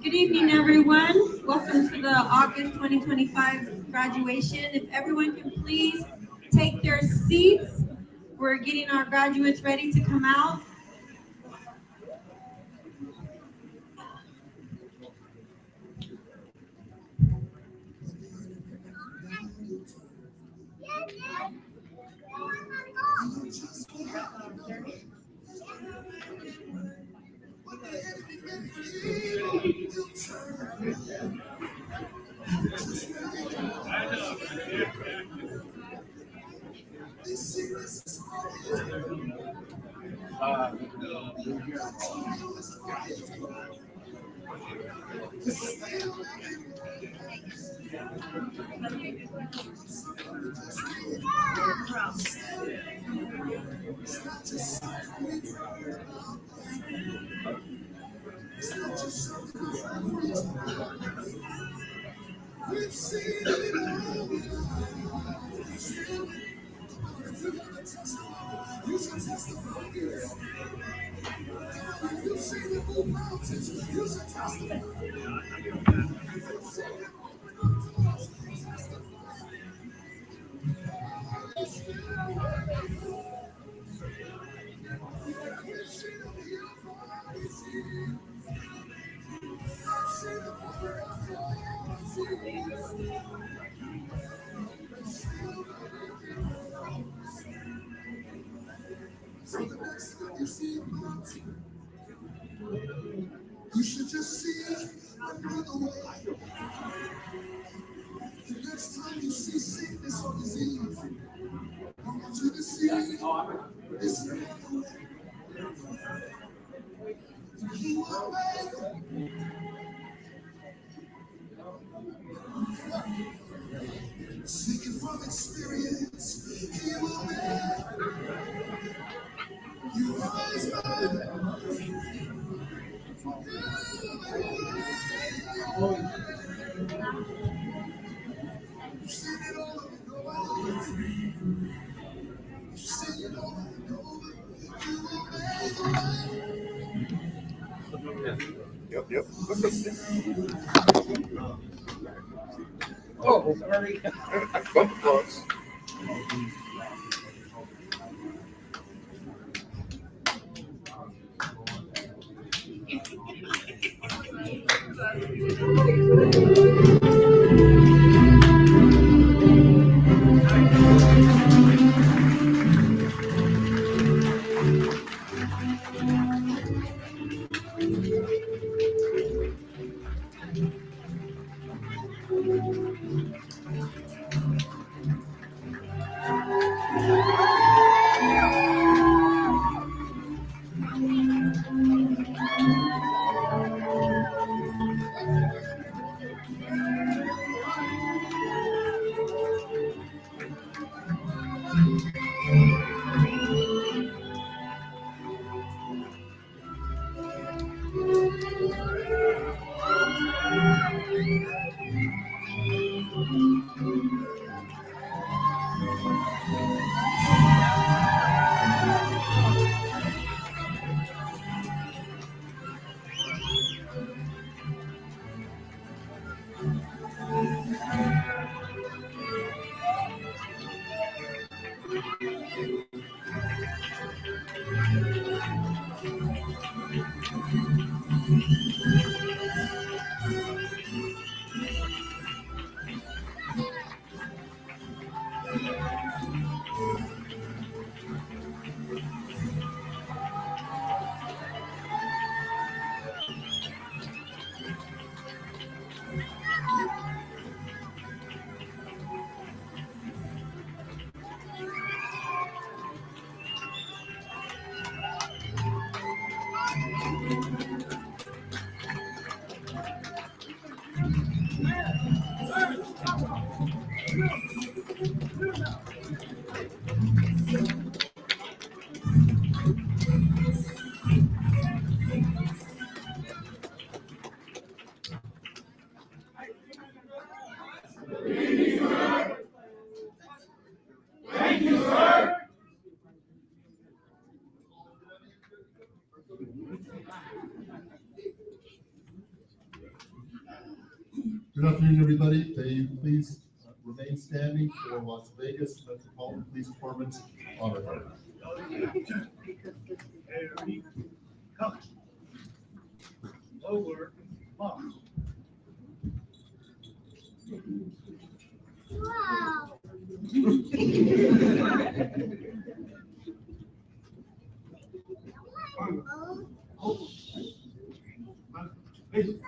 Good evening, everyone. Welcome to the August 2025 graduation. If everyone can please take their seats, we're getting our graduates ready to come out. You should just see another way. The next time you see sickness or disease, I want you to see this another way. He will make Speaking from experience, he will make you rise up. You've seen it all over your life. You've seen it all over your life. You will make a way. Yep. Oh, sorry. I bumped the plugs. Good afternoon, everybody. May you please remain standing for Las Vegas Metropolitan Police Department's honor guard. Harry, come. Over, march. Wow. Listen.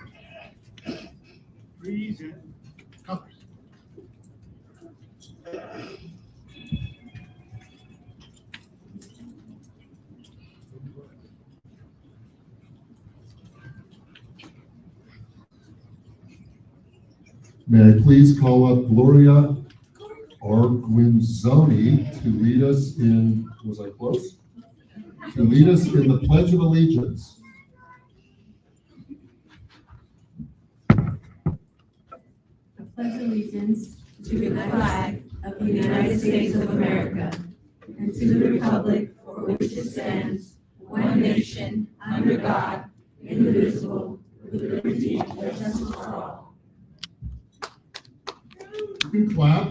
Freeze in. Come. May I please call up Gloria Arguinzoni to lead us in, was I close? To lead us in the Pledge of Allegiance. I pledge allegiance to the flag of the United States of America and to the republic for which it stands, one nation, under God, indivisible, with liberty and justice for all. You can clap.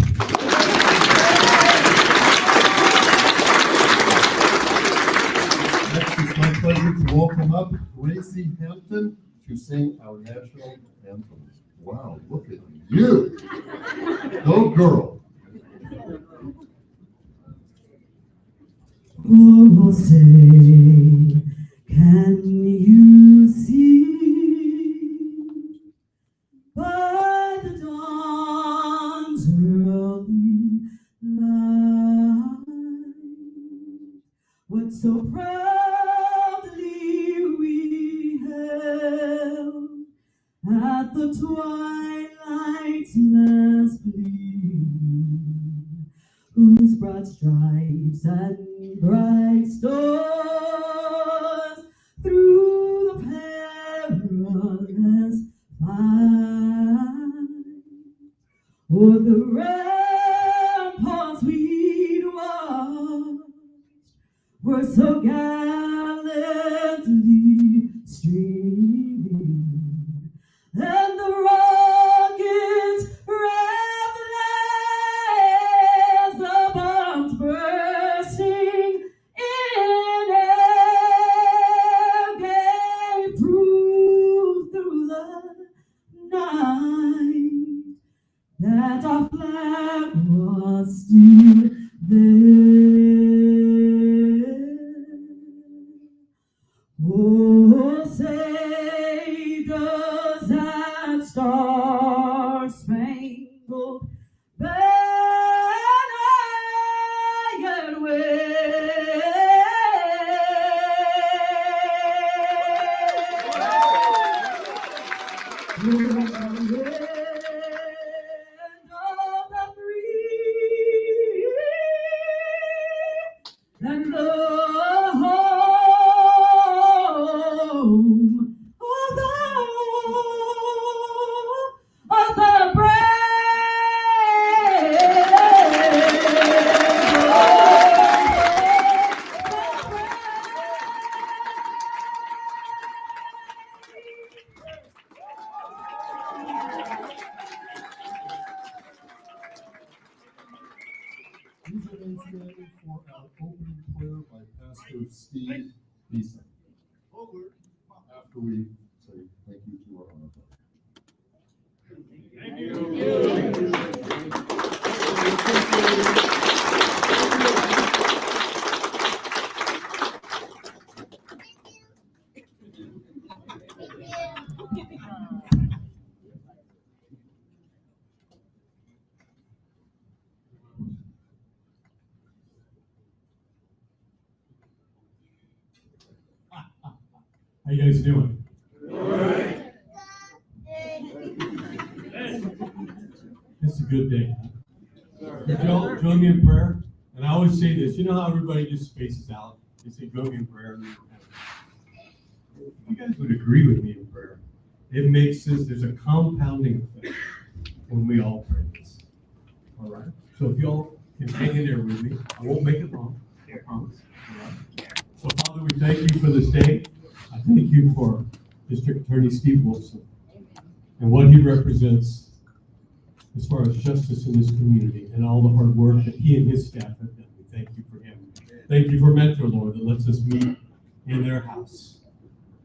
Next, it's my pleasure to welcome up Gracie Hampton to sing our national anthem. Wow, look at you. Go girl. Oh, say, can you see by the dawn's early light what so proudly we held at the twilight's last gleam, whose broad stripes and bright stars through the perilous fight o'er the ramparts we'd watched were so gallantly streaming, and the rockets rattling as the bombs bursting in air gave proof through the night that our flag was still there. Oh, say does that star-spangled banner yet wave? And the home of the Please remain standing for our opening prayer by Pastor Steve Beeson. Over, march. After we say thank you to our honor guard. Thank you. How you guys doing? It's a good day. Would y'all join me in prayer? And I always say this, you know how everybody just spaces out? They say, join me in prayer. You guys would agree with me in prayer. It makes this, there's a compounding effect when we all pray this. All right? So if y'all can hang in there with me, I won't make it long, I promise. All right? So Father, we thank you for this day. I thank you for District Attorney Steve Wilson and what he represents as far as justice in this community and all the hard work that he and his staff have done. We thank you for him. Thank you for Mentor, Lord, that lets us meet in their house.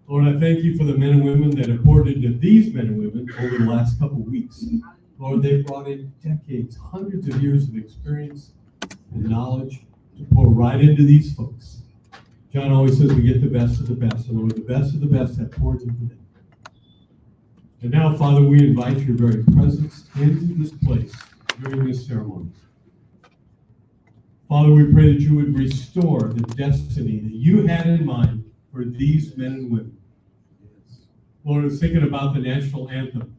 Lord, I thank you for the men and women that have poured into these men and women over the last couple of weeks. Lord, they've brought in decades, hundreds of years of experience and knowledge to pour right into these folks. John always says we get the best of the best, and Lord, the best of the best have poured into them. And now, Father, we invite your very presence into this place during this ceremony. Father, we pray that you would restore the destiny that you had in mind for these men and women. Lord, I was thinking about the national anthem.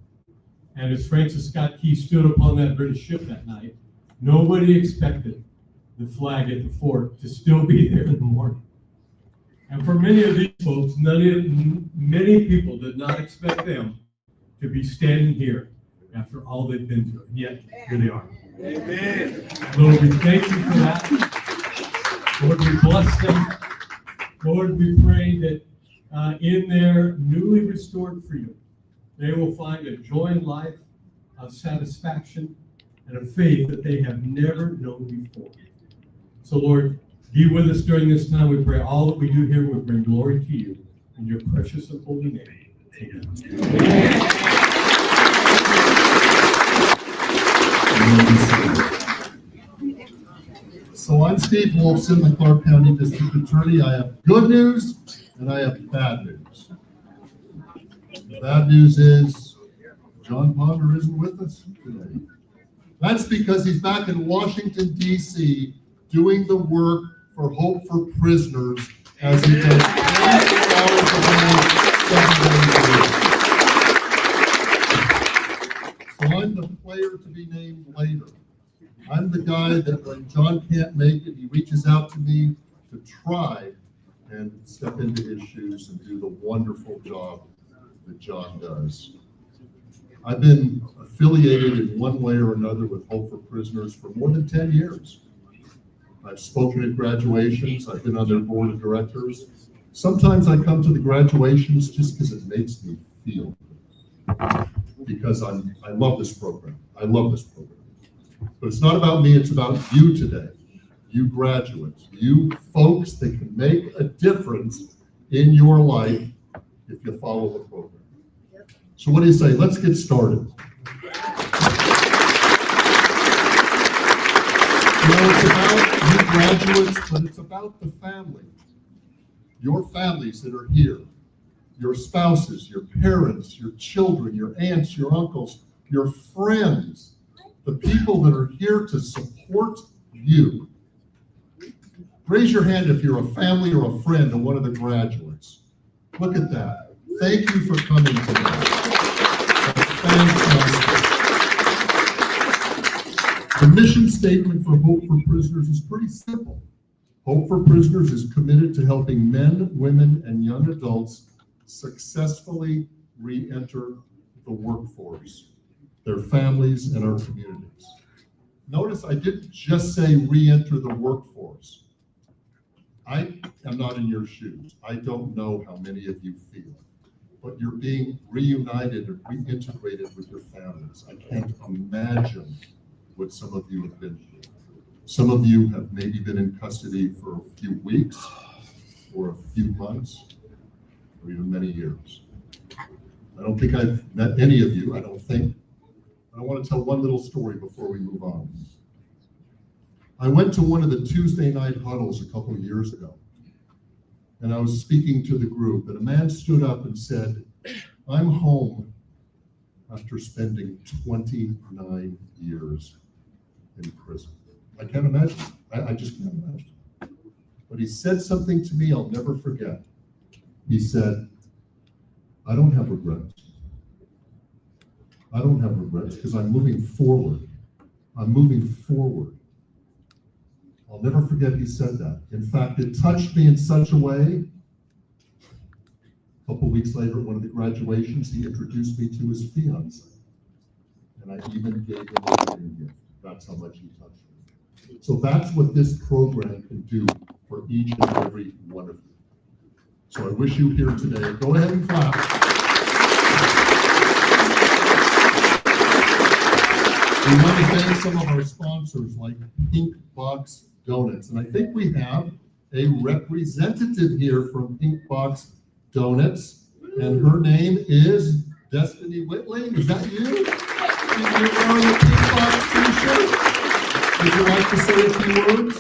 And as Francis Scott Key stood upon that British ship that night, nobody expected the flag at the fort to still be there in the morning. And for many of these folks, many people did not expect them to be standing here after all they've been through. And yet, here they are. Amen. Lord, we thank you for that. Lord, we bless them. Lord, we pray that in their newly restored freedom, they will find a joy in life, a satisfaction, and a faith that they have never known before. So, Lord, be with us during this time. We pray all that we do here will bring glory to you in your precious and holy name. Amen. So I'm Steve Wolfson, the Clark County District Attorney. I have good news and I have bad news. The bad news is John Palmer isn't with us today. That's because he's back in Washington, D.C. doing the work for Hope for Prisoners as he does 24 hours a day, 7 days a week. So I'm the player to be named later. I'm the guy that when John can't make it, he reaches out to me to try and step into his shoes and do the wonderful job that John does. I've been affiliated in one way or another with Hope for Prisoners for more than 10 years. I've spoken at graduations. I've been on their board of directors. Sometimes I come to the graduations just because it makes me feel good. Because I love this program. I love this program. But it's not about me, it's about you today. You graduates, you folks that can make a difference in your life if you follow the program. So what do you say? Let's get started. You know, it's about you graduates, but it's about the family. Your families that are here, your spouses, your parents, your children, your aunts, your uncles, your friends, the people that are here to support you. Raise your hand if you're a family or a friend of one of the graduates. Look at that. Thank you for coming today. That's fantastic. The mission statement for Hope for Prisoners is pretty simple. Hope for Prisoners is committed to helping men, women, and young adults successfully re-enter the workforce, their families, and our communities. Notice I didn't just say re-enter the workforce. I am not in your shoes. I don't know how many of you feel, but you're being reunited or reintegrated with your families. I can't imagine what some of you have been through. Some of you have maybe been in custody for a few weeks or a few months or even many years. I don't think I've met any of you. I don't want to tell one little story before we move on. I went to one of the Tuesday night huddles a couple of years ago, and I was speaking to the group, and a man stood up and said, "I'm home after spending 29 years in prison." I can't imagine. I just can't imagine. But he said something to me I'll never forget. He said, "I don't have regrets. I don't have regrets because I'm moving forward. I'm moving forward." I'll never forget he said that. In fact, it touched me in such a way. A couple weeks later at one of the graduations, he introduced me to his fiance. And I even gave him a wedding gift. That's how much he touched me. So that's what this program can do for each and every one of you. So I wish you here today. Go ahead and clap. We want to thank some of our sponsors like Pink Box Donuts. And I think we have a representative here from Pink Box Donuts. And her name is Destiny Whitley. Is that you? You're wearing a Pink Box t-shirt. Would you like to say a few words?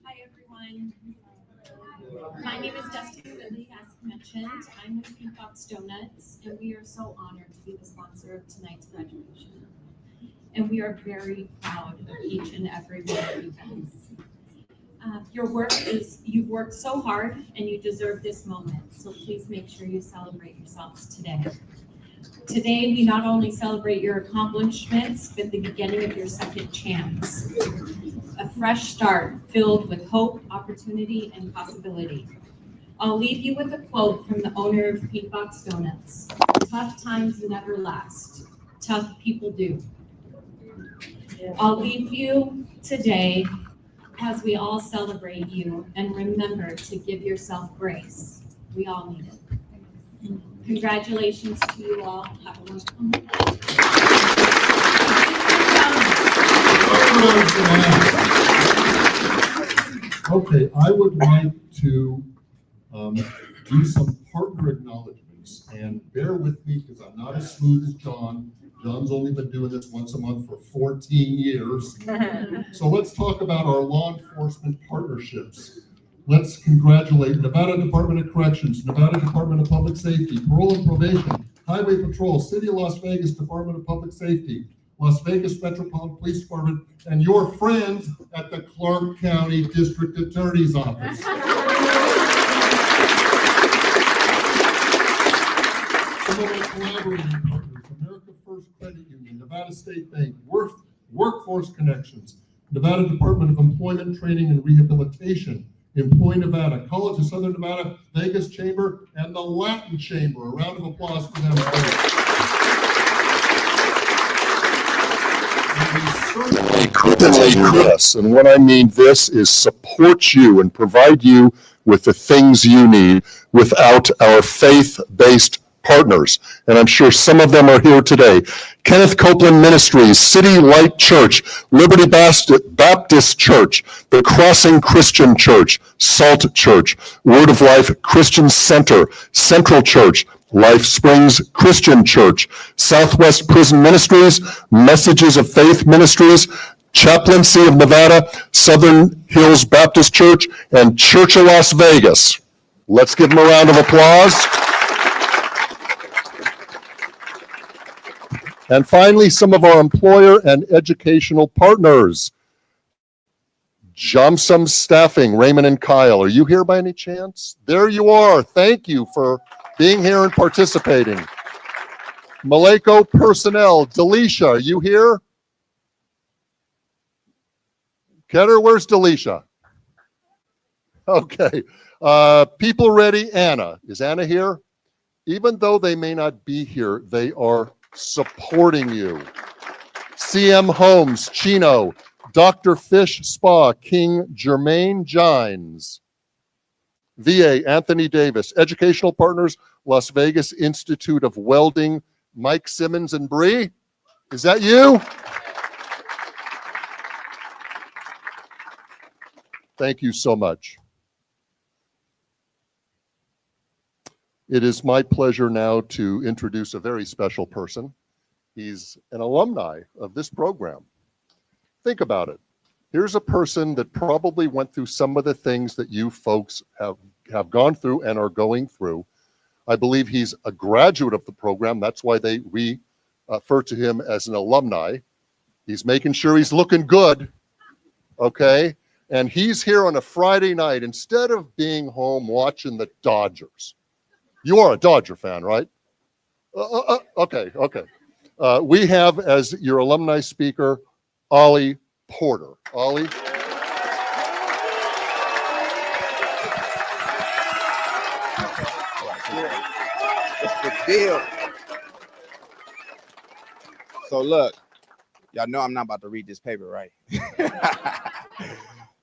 Hi, everyone. My name is Destiny Whitley, as mentioned. I'm with Pink Box Donuts, and we are so honored to be the sponsor of tonight's graduation. And we are very proud of each and every one of you guys. You've worked so hard, and you deserve this moment, so please make sure you celebrate yourselves today. Today, we not only celebrate your accomplishments, but the beginning of your second chance. A fresh start filled with hope, opportunity, and possibility. I'll leave you with a quote from the owner of Pink Box Donuts. Tough times never last. Tough people do. I'll leave you today as we all celebrate you and remember to give yourself grace. We all need it. Congratulations to you all. Have a wonderful night. Okay, I would like to do some partner acknowledgements, and bear with me because I'm not as smooth as John. John's only been doing this once a month for 14 years. So let's talk about our law enforcement partnerships. Let's congratulate Nevada Department of Corrections, Nevada Department of Public Safety, Parole and Probation, Highway Patrol, City of Las Vegas Department of Public Safety, Las Vegas Metropolitan Police Department, and your friends at the Clark County District Attorney's Office. Some of our collaborating partners, America First Credit Union, Nevada State Bank, Workforce Connections, Nevada Department of Employment, Training, and Rehabilitation, Employ Nevada, College of Southern Nevada, Vegas Chamber, and the Latin Chamber. A round of applause for them. This, and what I mean this is support you and provide you with the things you need without our faith-based partners. And I'm sure some of them are here today. Kenneth Copeland Ministries, City Light Church, Liberty Baptist Church, The Crossing Christian Church, Salt Church, Word of Life Christian Center, Central Church, Life Springs Christian Church, Southwest Prison Ministries, Messages of Faith Ministries, Chaplaincy of Nevada, Southern Hills Baptist Church, and Church of Las Vegas. Let's give them a round of applause. And finally, some of our employer and educational partners. Jomsum Staffing, Raymond and Kyle. Are you here by any chance? There you are. Thank you for being here and participating. Maleko Personnel, Delisha, are you here? Ketter, where's Delisha? Okay. People Ready, Anna. Is Anna here? Even though they may not be here, they are supporting you. CM Homes, Chino, Dr. Fish Spa, King Jermaine Gines. VA, Anthony Davis. Educational Partners, Las Vegas Institute of Welding, Mike Simmons and Bree. Is that you? Thank you so much. It is my pleasure now to introduce a very special person. He's an alumni of this program. Think about it. Here's a person that probably went through some of the things that you folks have gone through and are going through. I believe he's a graduate of the program. That's why they refer to him as an alumni. He's making sure he's looking good, okay? And he's here on a Friday night instead of being home watching the Dodgers. You are a Dodger fan, right? Okay. We have as your alumni speaker, Ollie Porter. Ollie. What's the deal? So look, y'all know I'm not about to read this paper, right?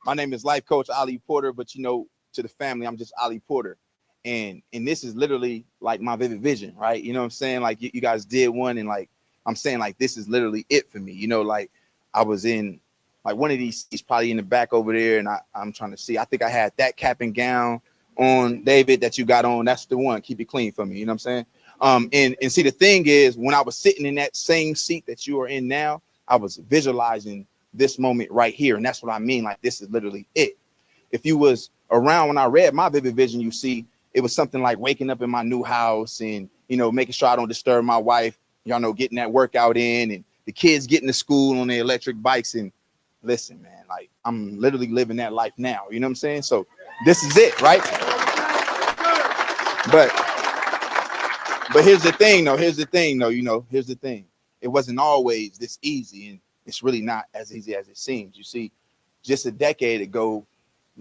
My name is Life Coach Ollie Porter, but you know, to the family, I'm just Ali Porter. And this is literally like my vivid vision, right? You know what I'm saying? Like you guys did one, and like I'm saying, like this is literally it for me. You know, like I was in like one of these seats probably in the back over there, and I'm trying to see. I think I had that cap and gown on, David, that you got on. That's the one. Keep it clean for me. You know what I'm saying? And see, the thing is, when I was sitting in that same seat that you are in now, I was visualizing this moment right here, and that's what I mean. Like this is literally it. If you was around when I read my vivid vision, you see it was something like waking up in my new house and, you know, making sure I don't disturb my wife, y'all know, getting that workout in, and the kids getting to school on their electric bikes. And listen, man, like I'm literally living that life now. You know what I'm saying? So this is it, right? But here's the thing, though. Here's the thing. It wasn't always this easy, and it's really not as easy as it seems. You see, just a decade ago,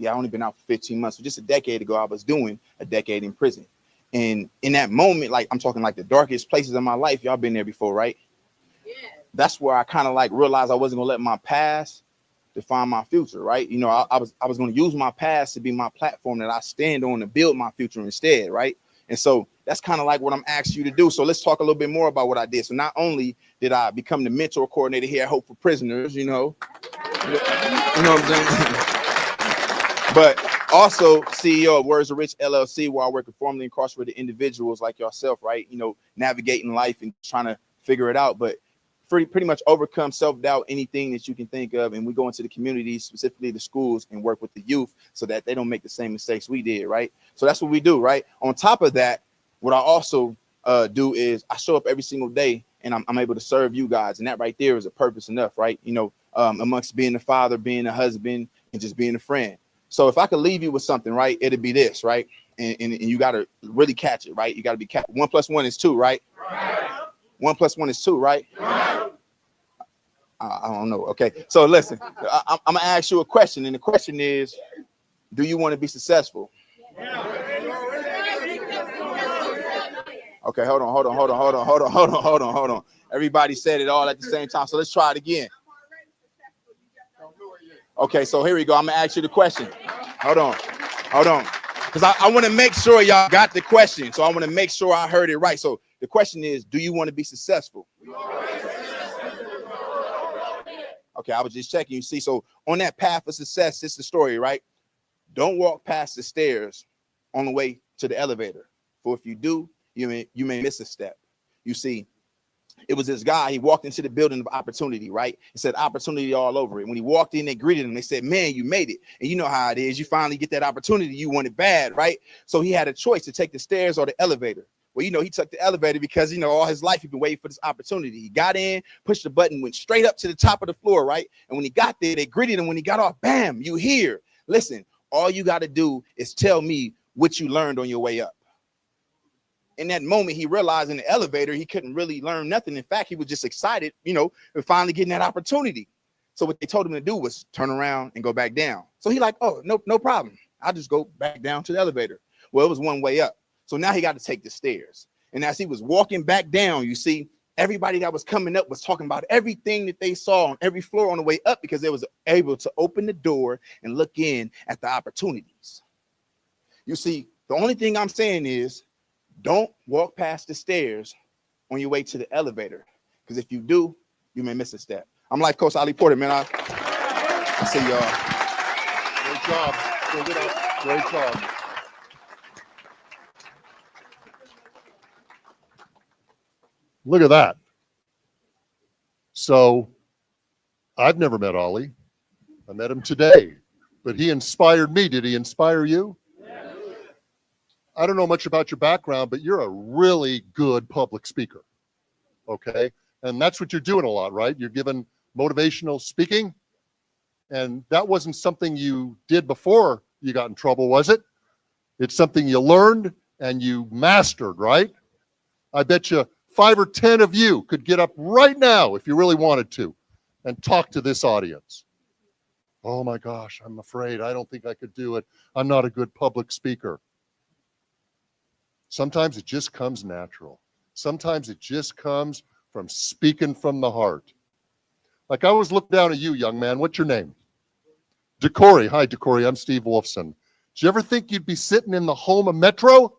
I only been out for 15 months. So just a decade ago, I was doing a decade in prison. And in that moment, like I'm talking like the darkest places of my life, y'all been there before, right? Yeah. That's where I kind of like realized I wasn't gonna let my past define my future, right? You know, I was gonna use my past to be my platform that I stand on to build my future instead, right? And so that's kind of like what I'm asking you to do. So let's talk a little bit more about what I did. So not only did I become the mentor coordinator here at Hope for Prisoners, you know what I'm saying? But also CEO of Words of Rich LLC, where I work with formerly incarcerated individuals like yourself, right? You know, navigating life and trying to figure it out, but pretty much overcome self-doubt, anything that you can think of. And we go into the communities, specifically the schools, and work with the youth so that they don't make the same mistakes we did, right? So that's what we do, right? On top of that, what I also do is I show up every single day, and I'm able to serve you guys. And that right there is a purpose enough, right? You know, amongst being a father, being a husband, and just being a friend. So if I could leave you with something, right, it'd be this, right? And you got to really catch it, right? You got to be 1 + 1 is 2, right? 1 + 1 is 2, right? I don't know. Okay. So listen, I'm going to ask you a question. And the question is, do you want to be successful? Okay, hold on. Everybody said it all at the same time. So let's try it again. Okay, so here we go. I'm gonna ask you the question. Hold on. Because I want to make sure y'all got the question. So I want to make sure I heard it right. So the question is, do you want to be successful? Okay, I was just checking. You see, so on that path of success, it's the story, right? Don't walk past the stairs on the way to the elevator. For if you do, you may miss a step. You see, it was this guy, he walked into the building of opportunity, right? It said opportunity all over it. When he walked in, they greeted him. They said, man, you made it. And you know how it is. You finally get that opportunity. You want it bad, right? So he had a choice to take the stairs or the elevator. Well, you know, he took the elevator because, you know, all his life he'd been waiting for this opportunity. He got in, pushed the button, went straight up to the top of the floor, right? And when he got there, they greeted him. When he got off, bam, you here. Listen, all you got to do is tell me what you learned on your way up. In that moment, he realized in the elevator, he couldn't really learn nothing. In fact, he was just excited, you know, for finally getting that opportunity. So what they told him to do was turn around and go back down. So he like, oh, no problem. I'll just go back down to the elevator. Well, it was one way up. So now he got to take the stairs. And as he was walking back down, you see, everybody that was coming up was talking about everything that they saw on every floor on the way up because they was able to open the door and look in at the opportunities. You see, the only thing I'm saying is, don't walk past the stairs on your way to the elevator, because if you do, you may miss a step. I'm Life Coach Ali Porter, man. I see y'all. Great job. Great job. Look at that. So I've never met Ollie. I met him today, but he inspired me. Did he inspire you? I don't know much about your background, but you're a really good public speaker, okay? And that's what you're doing a lot, right? You're giving motivational speaking, and that wasn't something you did before you got in trouble, was it? It's something you learned and you mastered, right? I bet you 5 or 10 of you could get up right now if you really wanted to and talk to this audience. Oh my gosh, I'm afraid. I don't think I could do it. I'm not a good public speaker. Sometimes it just comes natural. Sometimes it just comes from speaking from the heart. Like I always look down at you, young man. What's your name? Decory. Hi, Decory. I'm Steve Wolfson. Did you ever think you'd be sitting in the Homa Metro?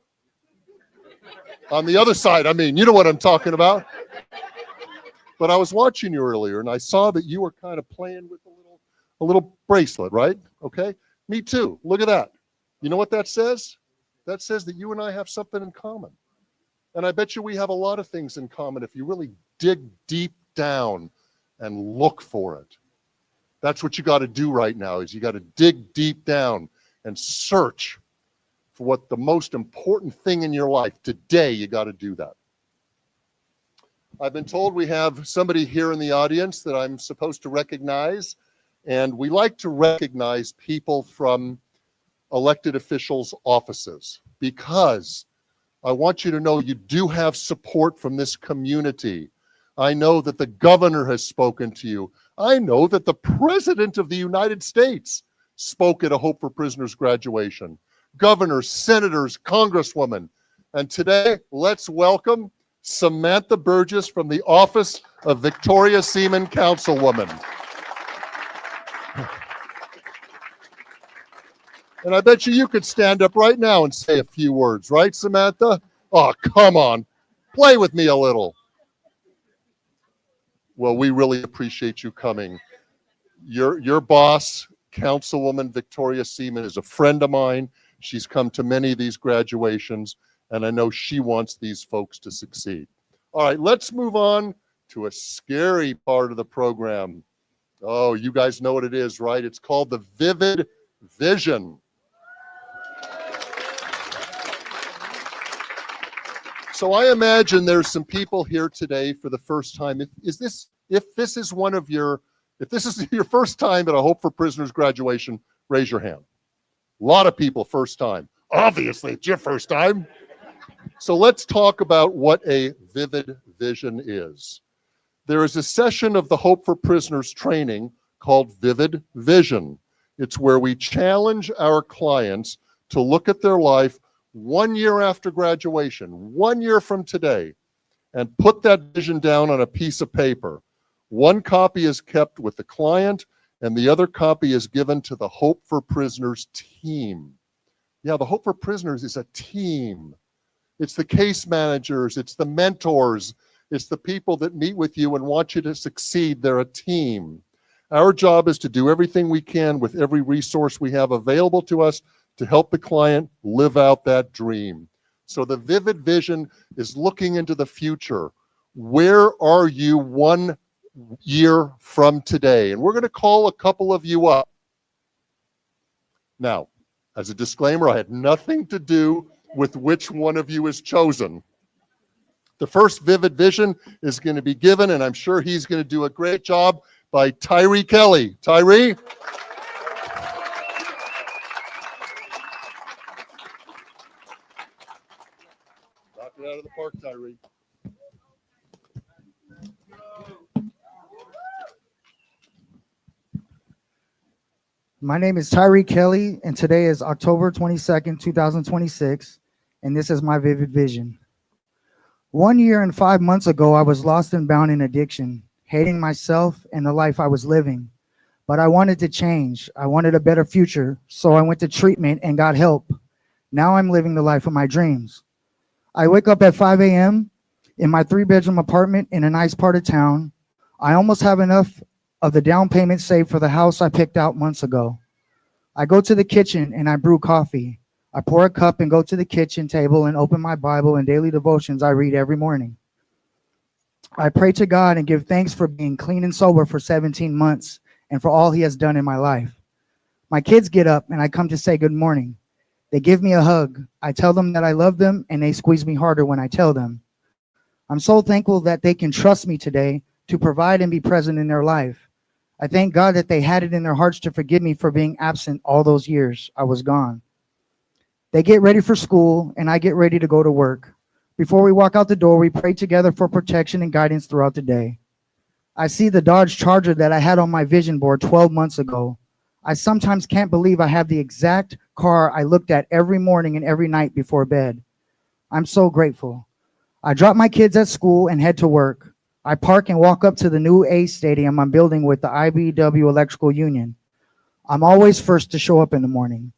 On the other side, I mean, you know what I'm talking about. But I was watching you earlier, and I saw that you were kind of playing with a little bracelet, right? Okay. Me too. Look at that. You know what that says? That says that you and I have something in common. And I bet you we have a lot of things in common if you really dig deep down and look for it. That's what you got to do right now, is you got to dig deep down and search for what the most important thing in your life. Today, you got to do that. I've been told we have somebody here in the audience that I'm supposed to recognize, and we like to recognize people from elected officials' offices, because I want you to know you do have support from this community. I know that the governor has spoken to you. I know that the President of the United States spoke at a Hope for Prisoners graduation. Governors, senators, congresswomen. And today, let's welcome Samantha Burgess from the office of Victoria Seaman Councilwoman. And I bet you could stand up right now and say a few words, right, Samantha? Oh, come on. Play with me a little. Well, we really appreciate you coming. Your boss, Councilwoman Victoria Seaman, is a friend of mine. She's come to many of these graduations, and I know she wants these folks to succeed. All right, let's move on to a scary part of the program. Oh, you guys know what it is, right? It's called the Vivid Vision. So I imagine there's some people here today for the first time. If this is your first time at a Hope for Prisoners graduation, raise your hand. A lot of people first time. Obviously, it's your first time. So let's talk about what a vivid vision is. There is a session of the Hope for Prisoners training called Vivid Vision. It's where we challenge our clients to look at their life 1 year after graduation, 1 year from today, and put that vision down on a piece of paper. One copy is kept with the client, and the other copy is given to the Hope for Prisoners team. Yeah, the Hope for Prisoners is a team. It's the case managers, it's the mentors, it's the people that meet with you and want you to succeed. They're a team. Our job is to do everything we can with every resource we have available to us to help the client live out that dream. So the Vivid Vision is looking into the future. Where are you 1 year from today? And we're going to call a couple of you up. Now, as a disclaimer, I had nothing to do with which one of you is chosen. The first Vivid Vision is going to be given, and I'm sure he's going to do a great job, by Tyree Kelly. Tyree? Knock it out of the park, Tyree. My name is Tyree Kelly, and today is October 22nd, 2026, and this is my vivid vision. 1 year and 5 months ago, I was lost and bound in addiction, hating myself and the life I was living. But I wanted to change. I wanted a better future, so I went to treatment and got help. Now I'm living the life of my dreams. I wake up at 5 a.m. in my 3-bedroom apartment in a nice part of town. I almost have enough of the down payment saved for the house I picked out months ago. I go to the kitchen and I brew coffee. I pour a cup and go to the kitchen table and open my Bible and daily devotions I read every morning. I pray to God and give thanks for being clean and sober for 17 months and for all he has done in my life. My kids get up and I come to say good morning. They give me a hug. I tell them that I love them and they squeeze me harder when I tell them. I'm so thankful that they can trust me today to provide and be present in their life. I thank God that they had it in their hearts to forgive me for being absent all those years I was gone. They get ready for school and I get ready to go to work. Before we walk out the door, we pray together for protection and guidance throughout the day. I see the Dodge Charger that I had on my vision board 12 months ago. I sometimes can't believe I have the exact car I looked at every morning and every night before bed. I'm so grateful. I drop my kids at school and head to work. I park and walk up to the new A stadium I'm building with the IBEW Electrical Union. I'm always first to show up in the morning.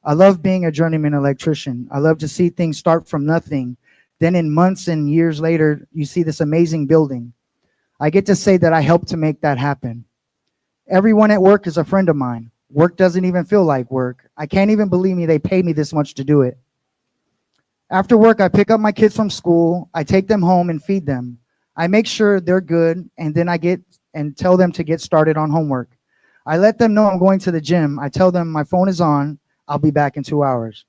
I love being a journeyman electrician. I love to see things start from nothing. Then in months and years later, you see this amazing building. I get to say that I helped to make that happen. Everyone at work is a friend of mine. Work doesn't even feel like work. I can't even believe they pay me this much to do it. After work, I pick up my kids from school. I take them home and feed them. I make sure they're good, and then I get and tell them to get started on homework. I let them know I'm going to the gym. I tell them my phone is on. I'll be back in 2 hours.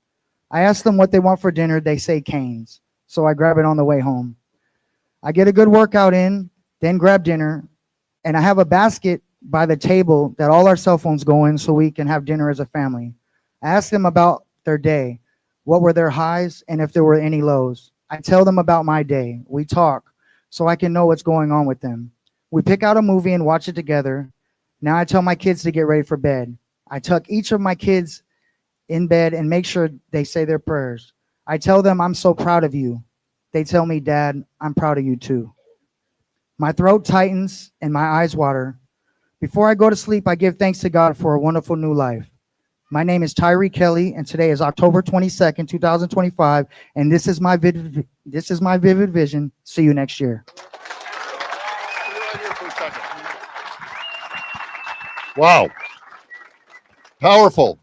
I ask them what they want for dinner. They say Cane's. So I grab it on the way home. I get a good workout in, then grab dinner, and I have a basket by the table that all our cell phones go in so we can have dinner as a family. I ask them about their day, what were their highs, and if there were any lows. I tell them about my day. We talk so I can know what's going on with them. We pick out a movie and watch it together. Now I tell my kids to get ready for bed. I tuck each of my kids in bed and make sure they say their prayers. I tell them I'm so proud of you. They tell me, Dad, I'm proud of you too. My throat tightens and my eyes water. Before I go to sleep, I give thanks to God for a wonderful new life. My name is Tyree Kelly, and today is October 22nd, 2025, and this is my vivid vision. See you next year. Wow. Powerful.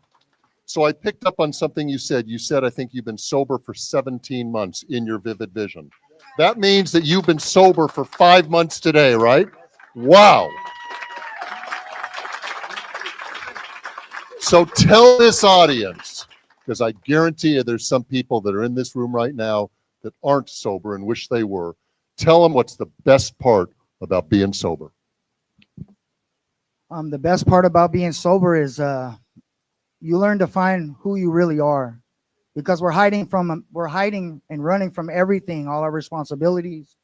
So I picked up on something you said. You said, I think you've been sober for 17 months in your vivid vision. That means that you've been sober for 5 months today, right? Wow. So tell this audience, because I guarantee you there's some people that are in this room right now that aren't sober and wish they were. Tell them what's the best part about being sober. The best part about being sober is you learn to find who you really are, because we're hiding and running from everything, all our responsibilities.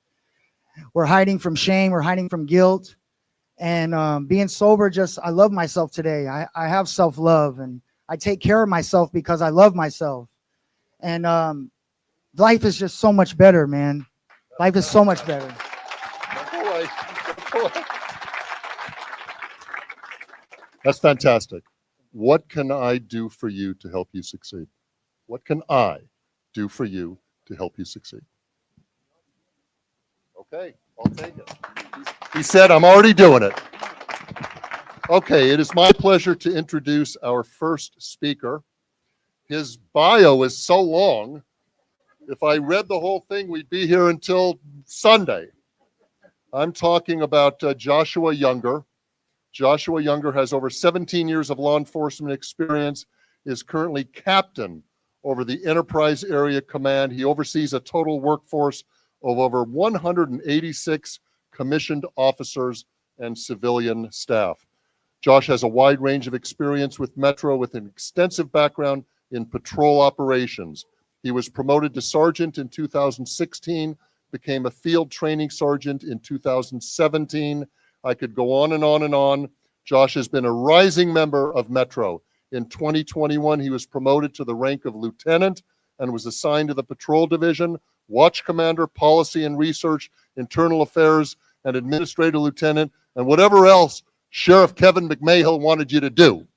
We're hiding from shame. We're hiding from guilt. And being sober, I love myself today. I have self-love, and I take care of myself because I love myself. And life is just so much better, man. Life is so much better. That's fantastic. What can I do for you to help you succeed? What can I do for you to help you succeed? Okay, I'll take it. He said, I'm already doing it. Okay, it is my pleasure to introduce our first speaker. His bio is so long, if I read the whole thing, we'd be here until Sunday. I'm talking about Joshua Younger. Joshua Younger has over 17 years of law enforcement experience, is currently captain over the Enterprise Area Command. He oversees a total workforce of over 186 commissioned officers and civilian staff. Josh has a wide range of experience with Metro with an extensive background in patrol operations. He was promoted to sergeant in 2016, became a field training sergeant in 2017. I could go on and on and on. Josh has been a rising member of Metro. In 2021, he was promoted to the rank of lieutenant and was assigned to the patrol division, watch commander, policy and research, internal affairs, and administrative lieutenant, and whatever else Sheriff Kevin McMahill wanted you to do.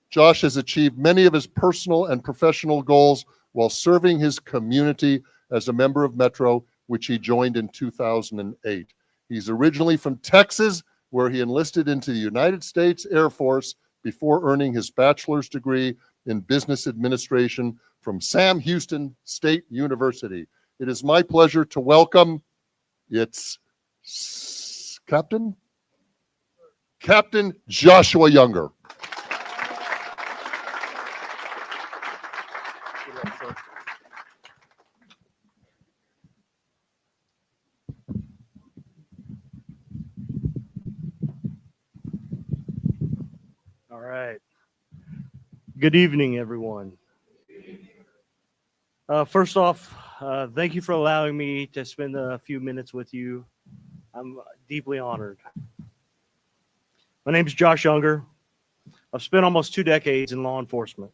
Josh has achieved many of his personal and professional goals while serving his community as a member of Metro, which he joined in 2008. He's originally from Texas, where he enlisted into the United States Air Force before earning his bachelor's degree in business administration from Sam Houston State University. It is my pleasure to welcome, it's Captain Joshua Younger. All right. Good evening, everyone. First off, thank you for allowing me to spend a few minutes with you. I'm deeply honored. My name is Josh Younger. I've spent almost 2 decades in law enforcement.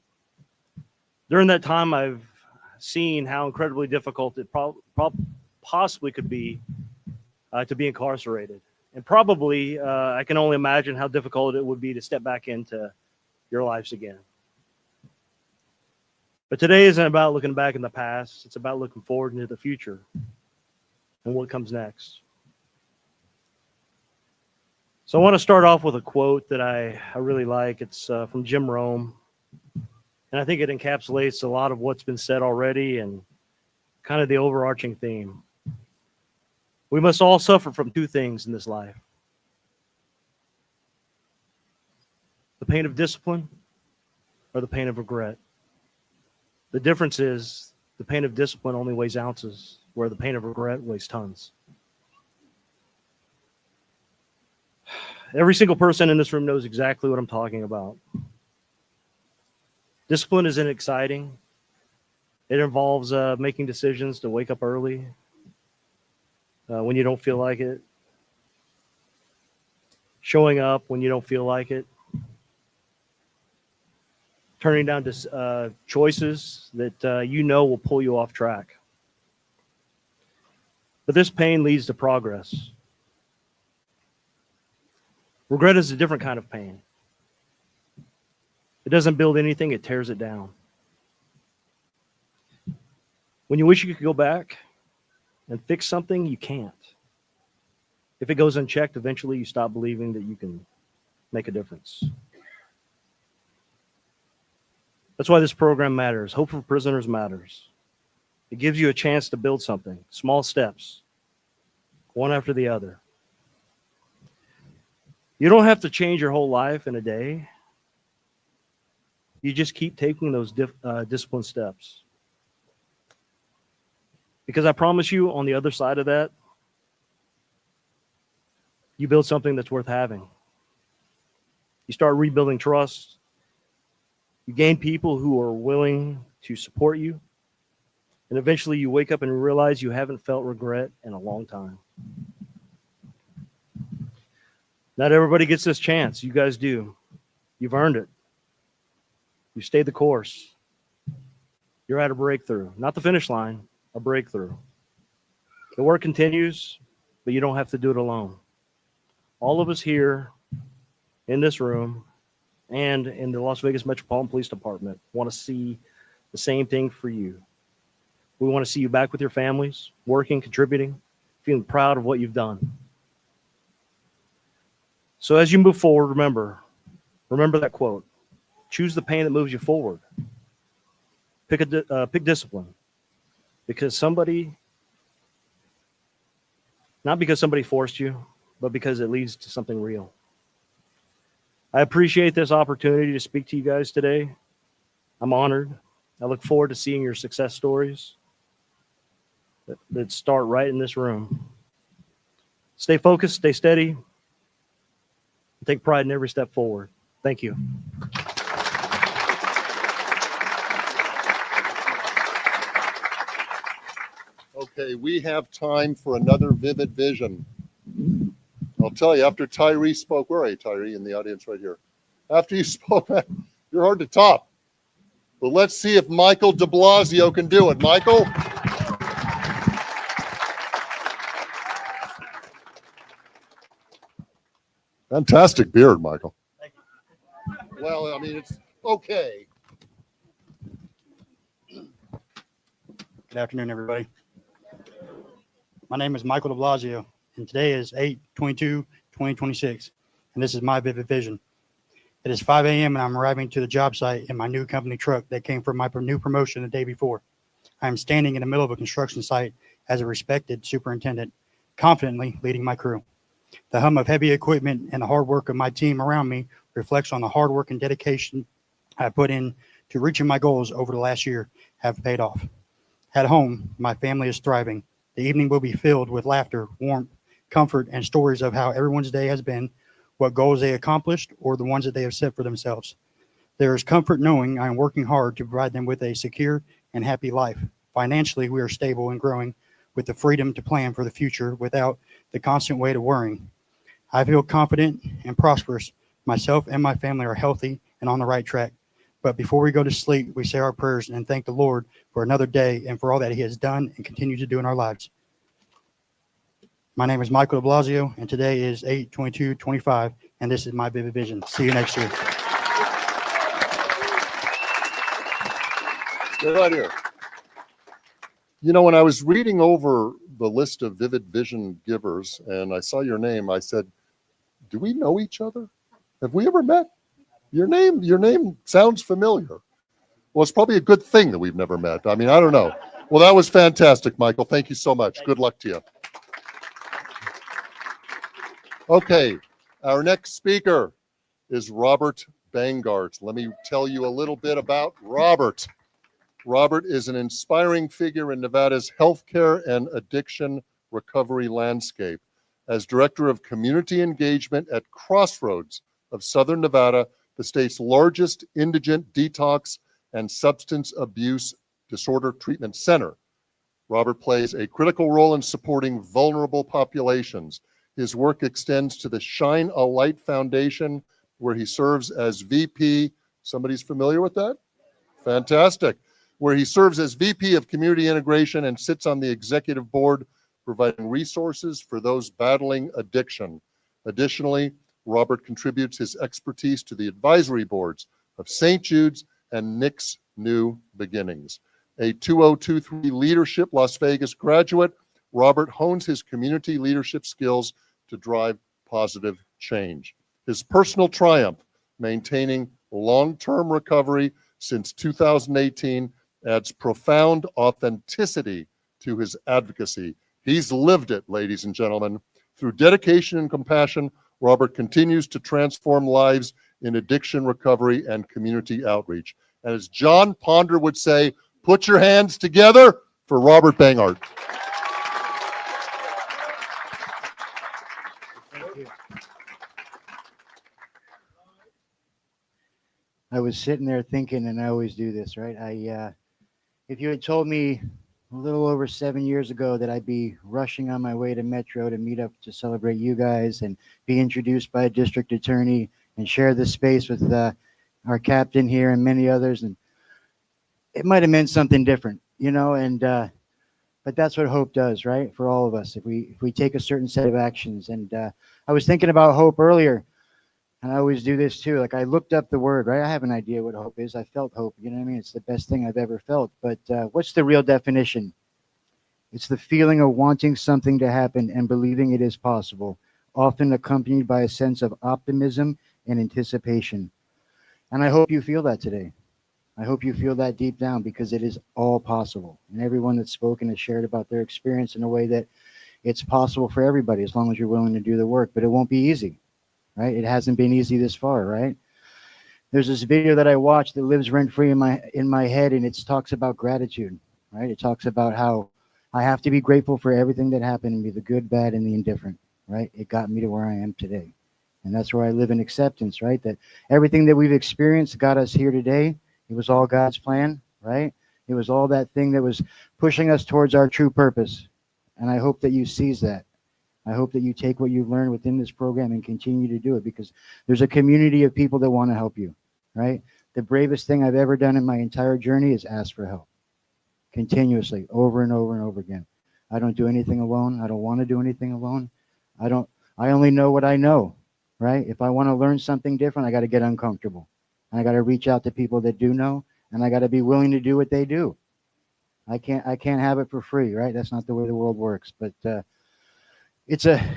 During that time, I've seen how incredibly difficult it possibly could be to be incarcerated. And probably, I can only imagine how difficult it would be to step back into your lives again. But today isn't about looking back in the past. It's about looking forward into the future and what comes next. So I want to start off with a quote that I really like. It's from Jim Rome. And I think it encapsulates a lot of what's been said already and kind of the overarching theme. We must all suffer from two things in this life: the pain of discipline or the pain of regret. The difference is the pain of discipline only weighs ounces, where the pain of regret weighs tons. Every single person in this room knows exactly what I'm talking about. Discipline isn't exciting. It involves making decisions to wake up early when you don't feel like it, showing up when you don't feel like it, turning down choices that you know will pull you off track. But this pain leads to progress. Regret is a different kind of pain. It doesn't build anything, it tears it down. When you wish you could go back and fix something, you can't. If it goes unchecked, eventually you stop believing that you can make a difference. That's why this program matters. Hope for Prisoners matters. It gives you a chance to build something, small steps, one after the other. You don't have to change your whole life in a day. You just keep taking those disciplined steps. Because I promise you, on the other side of that, you build something that's worth having. You start rebuilding trust. You gain people who are willing to support you. And eventually you wake up and realize you haven't felt regret in a long time. Not everybody gets this chance. You guys do. You've earned it. You stayed the course. You're at a breakthrough. Not the finish line, a breakthrough. The work continues, but you don't have to do it alone. All of us here in this room and in the Las Vegas Metropolitan Police Department want to see the same thing for you. We want to see you back with your families, working, contributing, feeling proud of what you've done. So as you move forward, remember that quote. Choose the pain that moves you forward. Pick discipline. Not because somebody forced you, but because it leads to something real. I appreciate this opportunity to speak to you guys today. I'm honored. I look forward to seeing your success stories that start right in this room. Stay focused, stay steady, and take pride in every step forward. Thank you. Okay, we have time for another vivid vision. I'll tell you, after Tyree spoke, where are you, Tyree, in the audience right here? After you spoke, you're hard to top. But let's see if Michael de Blasio can do it. Michael? Fantastic beard, Michael. Thank you. Well, I mean, it's okay. Good afternoon, everybody. My name is Michael de Blasio, and today is 8/22/2026, and this is my vivid vision. It is 5 a.m., and I'm arriving to the job site in my new company truck that came from my new promotion the day before. I am standing in the middle of a construction site as a respected superintendent, confidently leading my crew. The hum of heavy equipment and the hard work of my team around me reflects on the hard work and dedication I put in to reaching my goals over the last year have paid off. At home, my family is thriving. The evening will be filled with laughter, warmth, comfort, and stories of how everyone's day has been, what goals they accomplished, or the ones that they have set for themselves. There is comfort knowing I am working hard to provide them with a secure and happy life. Financially, we are stable and growing with the freedom to plan for the future without the constant weight of worrying. I feel confident and prosperous. Myself and my family are healthy and on the right track. But before we go to sleep, we say our prayers and thank the Lord for another day and for all that he has done and continues to do in our lives. My name is Michael de Blasio, and today is 8/22/25, and this is my vivid vision. See you next year. They're right here. You know, when I was reading over the list of Vivid Vision givers and I saw your name, I said, do we know each other? Have we ever met? Your name sounds familiar. Well, it's probably a good thing that we've never met. I mean, I don't know. Well, that was fantastic, Michael. Thank you so much. Good luck to you. Okay, our next speaker is Robert Bangart. Let me tell you a little bit about Robert. Robert is an inspiring figure in Nevada's healthcare and addiction recovery landscape. As Director of Community Engagement at Crossroads of Southern Nevada, the state's largest indigent detox and substance abuse disorder treatment center, Robert plays a critical role in supporting vulnerable populations. His work extends to the Shine a Light Foundation, where he serves as VP. Somebody's familiar with that? Fantastic. Where he serves as VP of Community Integration and sits on the executive board, providing resources for those battling addiction. Additionally, Robert contributes his expertise to the advisory boards of St. Jude's and Nick's New Beginnings. A 2023 Leadership Las Vegas graduate, Robert hones his community leadership skills to drive positive change. His personal triumph, maintaining long-term recovery since 2018, adds profound authenticity to his advocacy. He's lived it, ladies and gentlemen. Through dedication and compassion, Robert continues to transform lives in addiction recovery and community outreach. And as John Ponder would say, put your hands together for Robert Bangart. I was sitting there thinking, and I always do this, right? If you had told me a little over 7 years ago that I'd be rushing on my way to Metro to meet up to celebrate you guys and be introduced by a district attorney and share this space with our captain here and many others, and it might have meant something different, you know, and but that's what hope does, right? For all of us, if we take a certain set of actions. And I was thinking about hope earlier, and I always do this too. Like, I looked up the word, right? I have an idea what hope is. I felt hope, you know what I mean? It's the best thing I've ever felt. But what's the real definition? It's the feeling of wanting something to happen and believing it is possible, often accompanied by a sense of optimism and anticipation. And I hope you feel that today. I hope you feel that deep down, because it is all possible. And everyone that's spoken has shared about their experience in a way that it's possible for everybody as long as you're willing to do the work. But it won't be easy, right? It hasn't been easy this far, right? There's this video that I watched that lives rent-free in my head, and it talks about gratitude, right? It talks about how I have to be grateful for everything that happened to me, the good, bad, and the indifferent, right? It got me to where I am today. And that's where I live in acceptance, right? That everything that we've experienced got us here today. It was all God's plan, right? It was all that thing that was pushing us towards our true purpose. And I hope that you seize that. I hope that you take what you've learned within this program and continue to do it, because there's a community of people that want to help you, right? The bravest thing I've ever done in my entire journey is ask for help continuously, over and over and over again. I don't do anything alone. I don't want to do anything alone. I only know what I know, right? If I want to learn something different, I got to get uncomfortable. And I got to reach out to people that do know, and I got to be willing to do what they do. I can't have it for free, right? That's not the way the world works. But it's a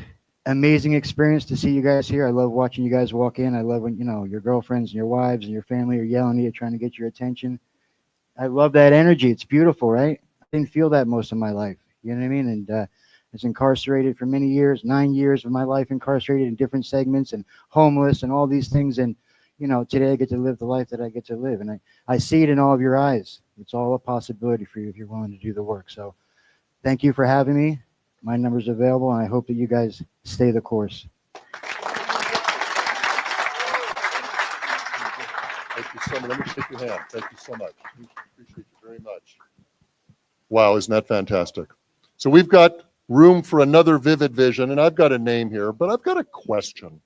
amazing experience to see you guys here. I love watching you guys walk in. I love when, you know, your girlfriends and your wives and your family are yelling at you, trying to get your attention. I love that energy. It's beautiful, right? I didn't feel that most of my life. You know what I mean? And I was incarcerated for many years, 9 years of my life incarcerated in different segments, and homeless and all these things. And you know, today I get to live the life that I get to live. And I see it in all of your eyes. It's all a possibility for you if you're willing to do the work. So thank you for having me. My number's available, and I hope that you guys stay the course. Thank you so much. Let me shake your hand. Thank you so much. Appreciate you very much. Wow, isn't that fantastic? So we've got room for another Vivid Vision, and I've got a name here, but I've got a question.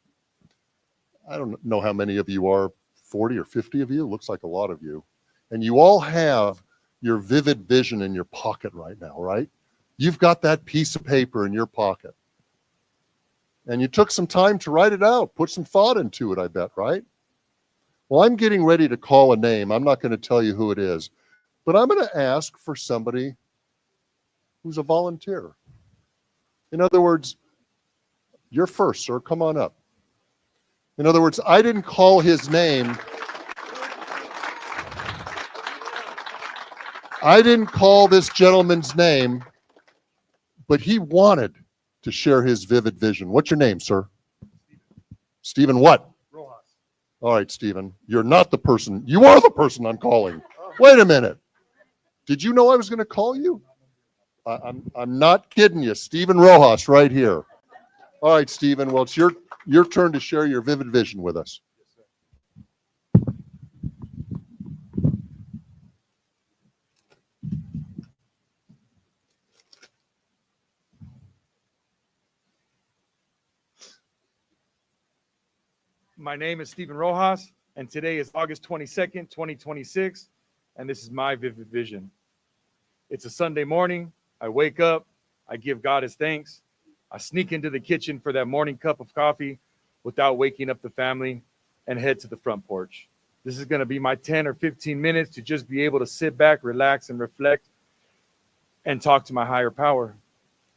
I don't know how many of you are, 40 or 50 of you. It looks like a lot of you. And you all have your Vivid Vision in your pocket right now, right? You've got that piece of paper in your pocket. And you took some time to write it out, put some thought into it, I bet, right? Well, I'm getting ready to call a name. I'm not going to tell you who it is. but I'm going to ask for somebody who's a volunteer. In other words, you're first, sir. Come on up. In other words, I didn't call his name. I didn't call this gentleman's name, but he wanted to share his vivid vision. What's your name, sir? Stephen what? Rojas. All right, Stephen, you're not the person. You are the person I'm calling. Wait a minute. Did you know I was going to call you? I'm not kidding you. Stephen Rojas right here. All right, Stephen. Well, it's your turn to share your vivid vision with us. My name is Stephen Rojas, and today is August 22nd, 2026, and this is my vivid vision. It's a Sunday morning. I wake up. I give God his thanks. I sneak into the kitchen for that morning cup of coffee without waking up the family and head to the front porch. This is going to be my 10 or 15 minutes to just be able to sit back, relax, and reflect and talk to my higher power.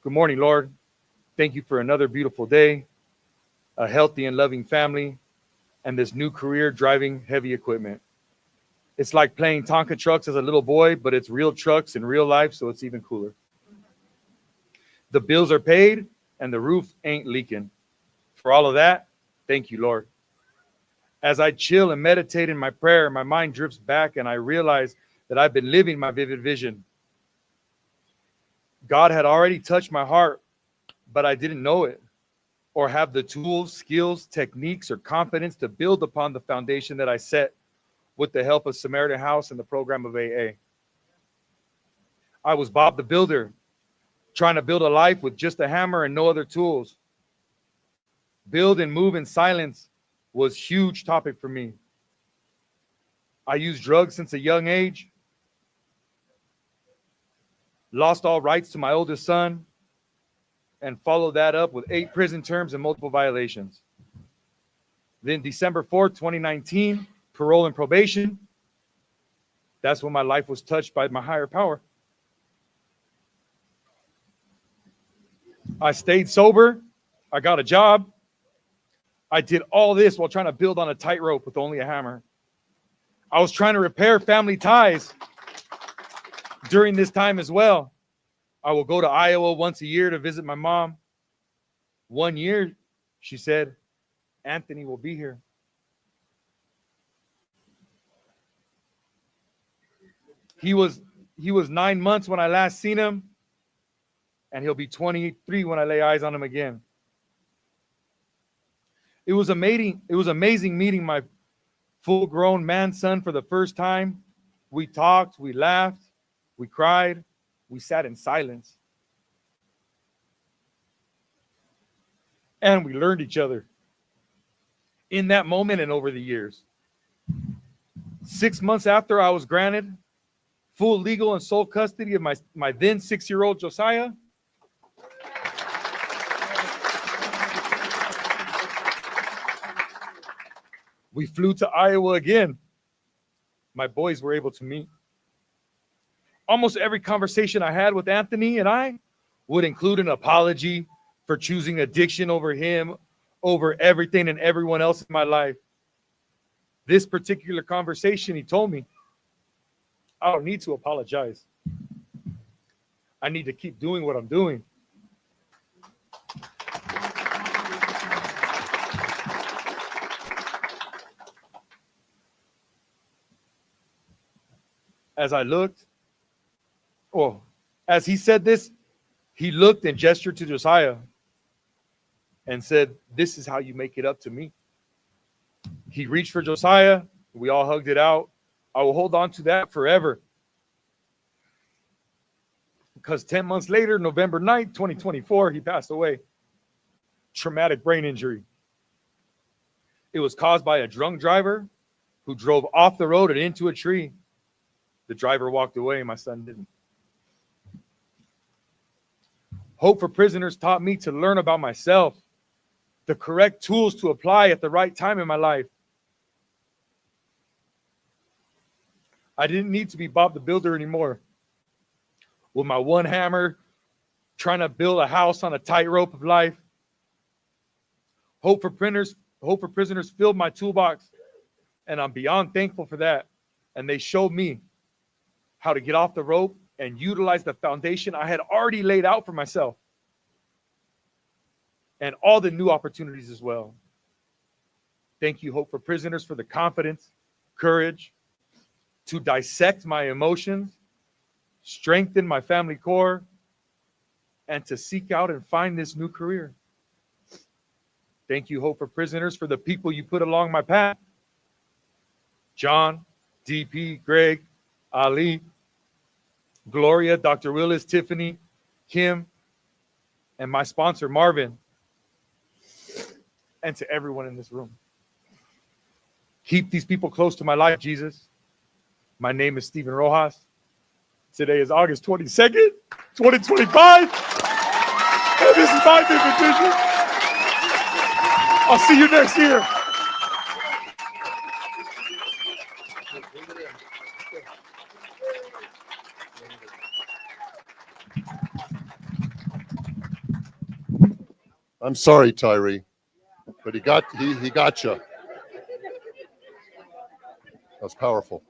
Good morning, Lord. Thank you for another beautiful day, a healthy and loving family, and this new career driving heavy equipment. It's like playing Tonka trucks as a little boy, but it's real trucks in real life, so it's even cooler. The bills are paid and the roof ain't leaking. For all of that, thank you, Lord. As I chill and meditate in my prayer, my mind drifts back and I realize that I've been living my vivid vision. God had already touched my heart, but I didn't know it or have the tools, skills, techniques, or confidence to build upon the foundation that I set with the help of Samaritan House and the program of AA. I was Bob the Builder, trying to build a life with just a hammer and no other tools. Build and move in silence was a huge topic for me. I used drugs since a young age, lost all rights to my oldest son, and followed that up with 8 prison terms and multiple violations. Then December 4th, 2019, parole and probation. That's when my life was touched by my higher power. I stayed sober. I got a job. I did all this while trying to build on a tightrope with only a hammer. I was trying to repair family ties during this time as well. I will go to Iowa once a year to visit my mom. 1 year, she said, Anthony will be here. He was 9 months when I last seen him, and he'll be 23 when I lay eyes on him again. It was amazing meeting my full-grown man son for the first time. We talked, we laughed, we cried, we sat in silence. And we learned each other in that moment and over the years. 6 months after I was granted full legal and sole custody of my then 6-year-old Josiah, we flew to Iowa again. My boys were able to meet. Almost every conversation I had with Anthony and I would include an apology for choosing addiction over him, over everything and everyone else in my life. This particular conversation, he told me, I don't need to apologize. I need to keep doing what I'm doing. As I looked, as he said this, he looked and gestured to Josiah and said, "This is how you make it up to me." He reached for Josiah. We all hugged it out. I will hold on to that forever. Because 10 months later, November 9th, 2024, he passed away. Traumatic brain injury. It was caused by a drunk driver who drove off the road and into a tree. The driver walked away, my son didn't. Hope for Prisoners taught me to learn about myself, the correct tools to apply at the right time in my life. I didn't need to be Bob the Builder anymore. With my one hammer, trying to build a house on a tightrope of life. Hope for Prisoners filled my toolbox, and I'm beyond thankful for that. And they showed me how to get off the rope and utilize the foundation I had already laid out for myself, and all the new opportunities as well. Thank you, Hope for Prisoners, for the confidence, courage to dissect my emotions, strengthen my family core, and to seek out and find this new career. Thank you, Hope for Prisoners, for the people you put along my path. John, DP, Greg, Ali, Gloria, Dr. Willis, Tiffany, Kim, and my sponsor, Marvin, and to everyone in this room. Keep these people close to my life, Jesus. My name is Stephen Rojas. Today is August 22nd, 2025. And this is my vivid vision. I'll see you next year. I'm sorry, Tyree, but he got you. That was powerful.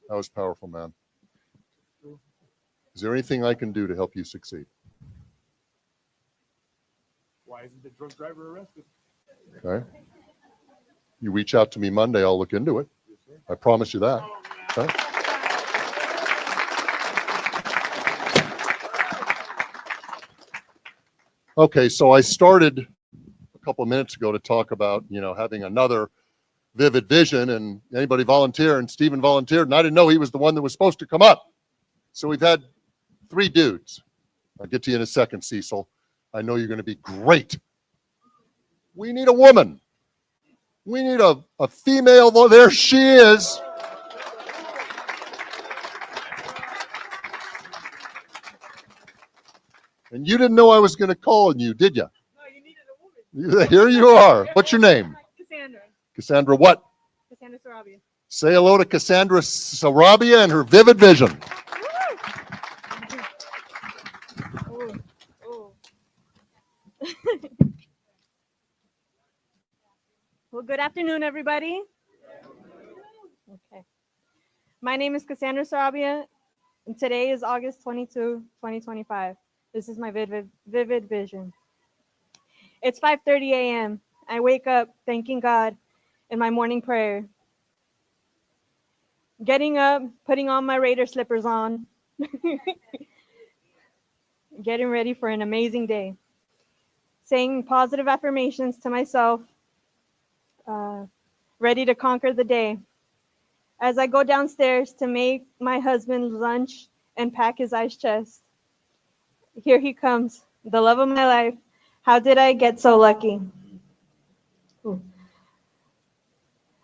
That was powerful, man. Is there anything I can do to help you succeed? Why isn't the drunk driver arrested? Okay. You reach out to me Monday, I'll look into it. I promise you that. Okay. Okay, so I started a couple of minutes ago to talk about, having another vivid vision, and anybody volunteer, and Stephen volunteered, and I didn't know he was the one that was supposed to come up. So we've had 3 dudes. I'll get to you in a second, Cecil. I know you're going to be great. We need a woman. We need a female. Well, there she is. And you didn't know I was going to call on you, did you? No, you needed a woman. Here you are. What's your name? Cassandra. Cassandra what? Cassandra Sarabia. Say hello to Cassandra Sarabia and her vivid vision. Well, good afternoon, everybody. Okay. My name is Cassandra Sarabia, and today is August 22, 2025. This is my vivid vision. It's 5:30 a.m. I wake up thanking God in my morning prayer. Getting up, putting on my Raider slippers on, getting ready for an amazing day. Saying positive affirmations to myself, ready to conquer the day. As I go downstairs to make my husband lunch and pack his ice chest, here he comes, the love of my life. How did I get so lucky? Ooh.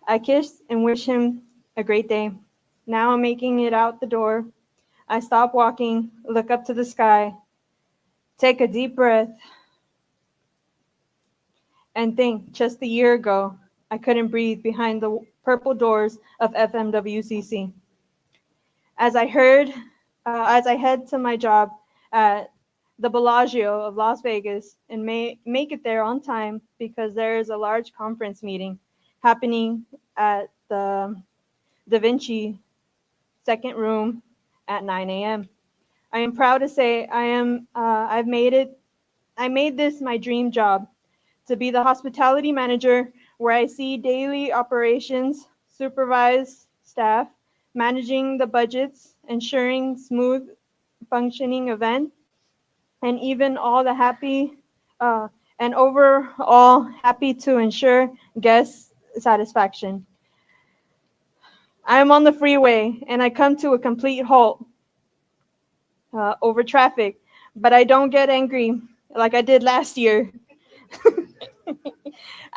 I kiss and wish him a great day. Now I'm making it out the door. I stop walking, look up to the sky, take a deep breath, and think just a year ago, I couldn't breathe behind the purple doors of FMWCC. As I head to my job at the Bellagio of Las Vegas and make it there on time because there is a large conference meeting happening at the Da Vinci second room at 9 a.m. I am proud to say I made this my dream job, to be the hospitality manager where I see daily operations, supervise staff, managing the budgets, ensuring smooth functioning event, and even all the happy and overall happy to ensure guest satisfaction. I am on the freeway and I come to a complete halt over traffic, but I don't get angry like I did last year.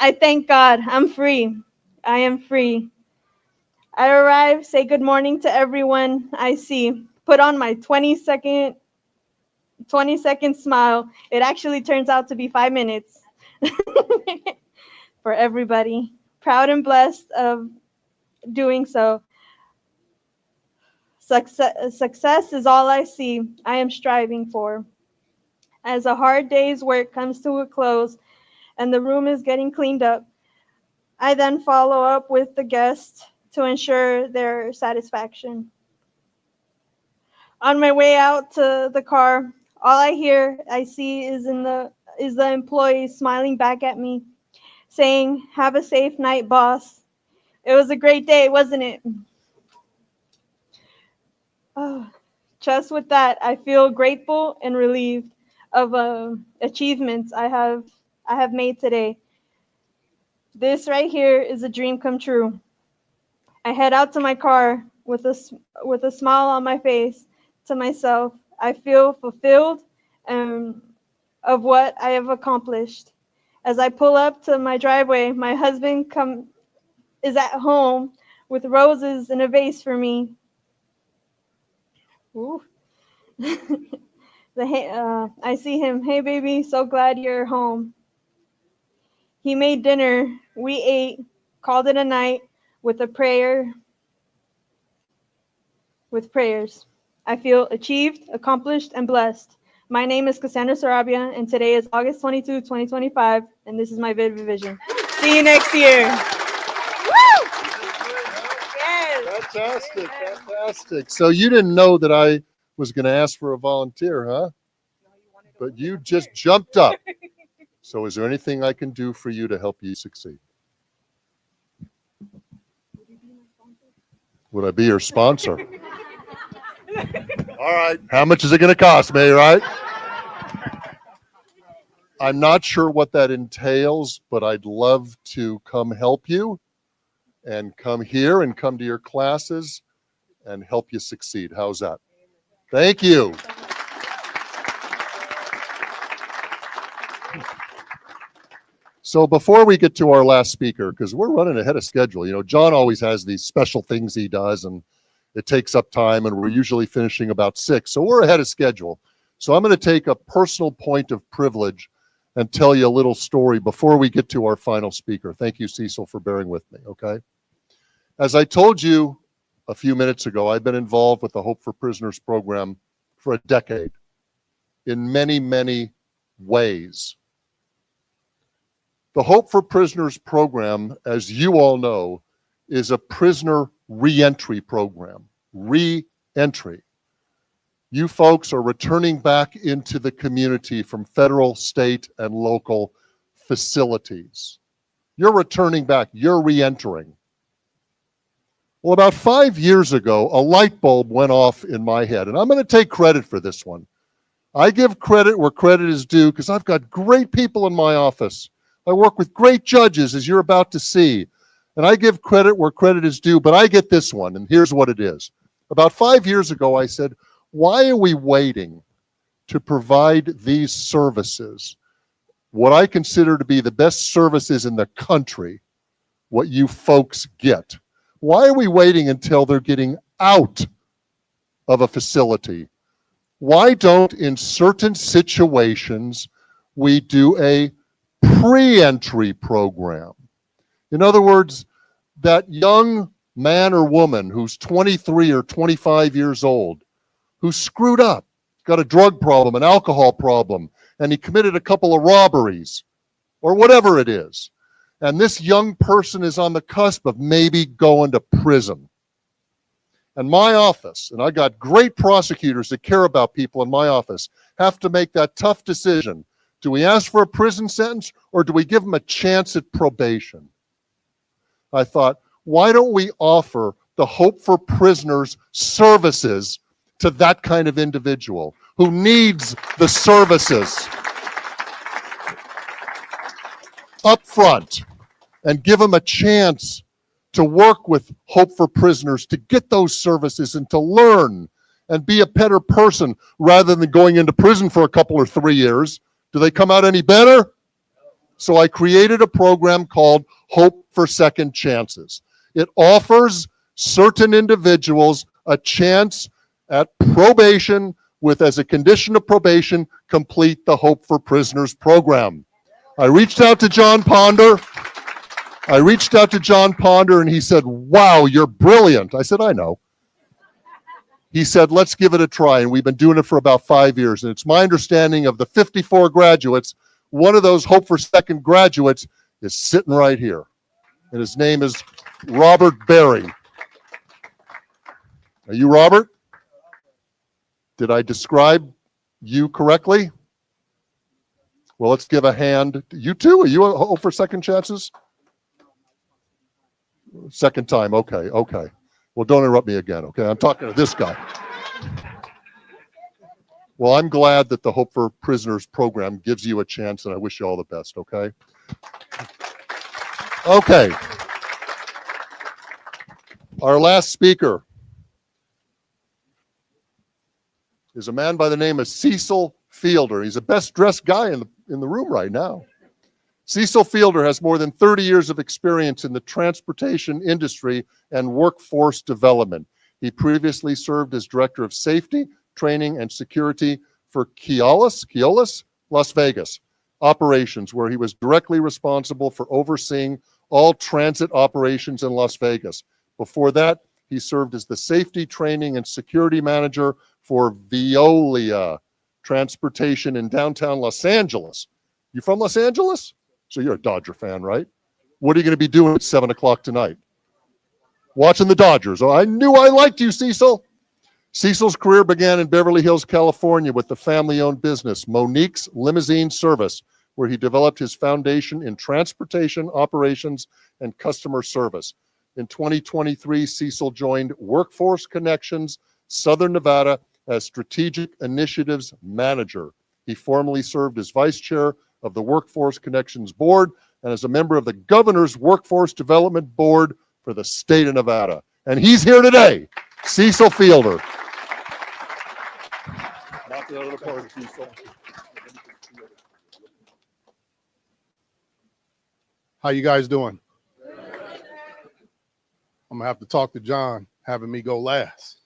I thank God I'm free. I am free. I arrive, say good morning to everyone I see, put on my 20-second smile. It actually turns out to be 5 minutes for everybody. Proud and blessed of doing so. Success is all I see. I am striving for. As a hard day's work comes to a close and the room is getting cleaned up, I then follow up with the guests to ensure their satisfaction. On my way out to the car, all I see is the employees smiling back at me, saying, "Have a safe night, boss." It was a great day, wasn't it? Oh, just with that, I feel grateful and relieved of achievements I have made today. This right here is a dream come true. I head out to my car with a smile on my face to myself. I feel fulfilled of what I have accomplished. As I pull up to my driveway, my husband is at home with roses in a vase for me. Ooh. I see him. "Hey, baby, so glad you're home." He made dinner. We ate, called it a night with prayers. I feel achieved, accomplished, and blessed. My name is Cassandra Sarabia, and today is August 22, 2025, and this is my vivid vision. See you next year. Woo! Yes. Fantastic, fantastic. So you didn't know that I was going to ask for a volunteer, huh? But you just jumped up. So is there anything I can do for you to help you succeed? Would I be your sponsor? All right. How much is it going to cost me, right? I'm not sure what that entails, but I'd love to come help you and come here and come to your classes and help you succeed. How's that? Thank you. So before we get to our last speaker, because we're running ahead of schedule, you know, John always has these special things he does, and it takes up time, and we're usually finishing about 6. So we're ahead of schedule. So I'm going to take a personal point of privilege and tell you a little story before we get to our final speaker. Thank you, Cecil, for bearing with me, okay? As I told you a few minutes ago, I've been involved with the Hope for Prisoners program for a decade in many, many ways. The Hope for Prisoners program, as you all know, is a prisoner reentry program. Reentry. You folks are returning back into the community from federal, state, and local facilities. You're returning back. You're reentering. Well, about 5 years ago, a light bulb went off in my head, and I'm going to take credit for this one. I give credit where credit is due because I've got great people in my office. I work with great judges, as you're about to see, and I give credit where credit is due, but I get this one, and here's what it is. About 5 years ago, I said, why are we waiting to provide these services, what I consider to be the best services in the country, what you folks get? Why are we waiting until they're getting out of a facility? Why don't, in certain situations, we do a pre-entry program? In other words, that young man or woman who's 23 or 25 years old, who screwed up, got a drug problem, an alcohol problem, and he committed a couple of robberies, or whatever it is. And this young person is on the cusp of maybe going to prison. And my office, and I got great prosecutors that care about people in my office, have to make that tough decision. Do we ask for a prison sentence, or do we give them a chance at probation? I thought, why don't we offer the Hope for Prisoners services to that kind of individual who needs the services up front, and give them a chance to work with Hope for Prisoners to get those services and to learn and be a better person rather than going into prison for a couple or 3 years. Do they come out any better? So I created a program called Hope for Second Chances. It offers certain individuals a chance at probation with, as a condition of probation, complete the Hope for Prisoners program. I reached out to John Ponder. And he said, wow, you're brilliant. I said, I know. he said, let's give it a try. And we've been doing it for about 5 years. And it's my understanding of the 54 graduates, one of those Hope for Second graduates is sitting right here. And his name is Robert Berry. Are you Robert? Did I describe you correctly? Well, let's give a hand. You too? Are you a Hope for Second Chances? Second time. Okay. Well, don't interrupt me again. Okay. I'm talking to this guy. Well, I'm glad that the Hope for Prisoners program gives you a chance, and I wish you all the best. Okay. Okay. Our last speaker is a man by the name of Cecil Fielder. He's the best dressed guy in the room right now. Cecil Fielder has more than 30 years of experience in the transportation industry and workforce development. He served as Director of Safety, Training, and Security for Keolis, Las Vegas operations, where he was directly responsible for overseeing all transit operations in Las Vegas. Before that, he served as the Safety, Training, and Security Manager for Veolia Transportation in downtown Los Angeles. You from Los Angeles? So you're a Dodger fan, right? What are you going to be doing at 7 o'clock tonight? Watching the Dodgers. Oh, I knew I liked you, Cecil. Cecil's career began in Beverly Hills, California with the family-owned business, Monique's Limousine Service, where he developed his foundation in transportation operations and customer service. In 2023, Cecil joined Workforce Connections, Southern Nevada, as Strategic Initiatives Manager. He formerly served as Vice Chair of the Workforce Connections Board and as a member of the Governor's Workforce Development Board for the state of Nevada. And he's here today, Cecil Fielder. Knock it out of the park, Cecil. How you guys doing? I'm gonna have to talk to John, having me go last.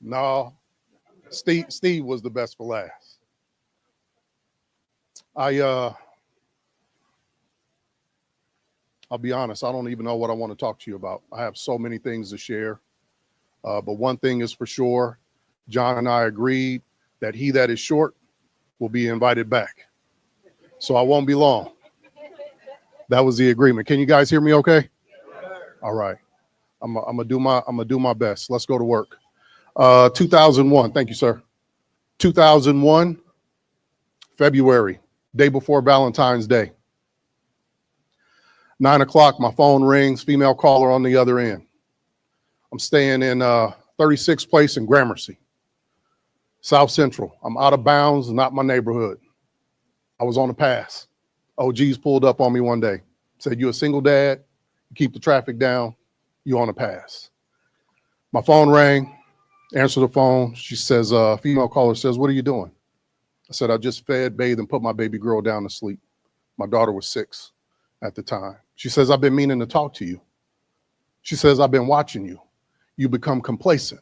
No, Steve was the best for last. I'll be honest, I don't even know what I want to talk to you about. I have so many things to share. But one thing is for sure, John and I agreed that he that is short will be invited back. So I won't be long. That was the agreement. Can you guys hear me okay? All right. I'm gonna do my best. Let's go to work. 2001. Thank you, sir. 2001, February, day before Valentine's Day. 9 o'clock, my phone rings, female caller on the other end. I'm staying in 36th Place in Gramercy, South Central. I'm out of bounds, not my neighborhood. I was on the pass. OGs pulled up on me one day, said, "You a single dad, you keep the traffic down, you on the pass." My phone rang, answer the phone. She says, female caller says, "What are you doing?" I said, "I just fed, bathed, and put my baby girl down to sleep." My daughter was 6 at the time. She says, "I've been meaning to talk to you." She says, "I've been watching you. You become complacent."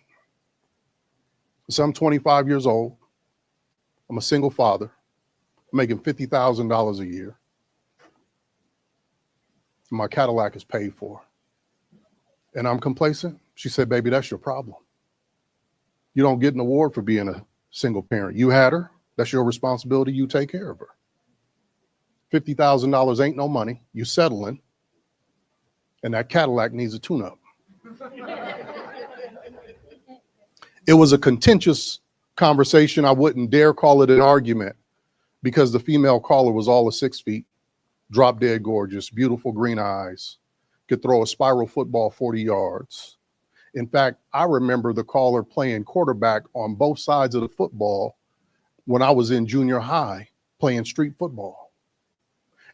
So I'm 25 years old. I'm a single father. I'm making $50,000 a year. My Cadillac is paid for. And I'm complacent? She said, "Baby, that's your problem. You don't get an award for being a single parent. You had her. That's your responsibility. You take care of her. $50,000 ain't no money. You settling. And that Cadillac needs a tune-up." It was a contentious conversation. I wouldn't dare call it an argument because the female caller was all of 6 feet, drop dead gorgeous, beautiful green eyes, could throw a spiral football 40 yards. In fact, I remember the caller playing quarterback on both sides of the football when I was in junior high playing street football.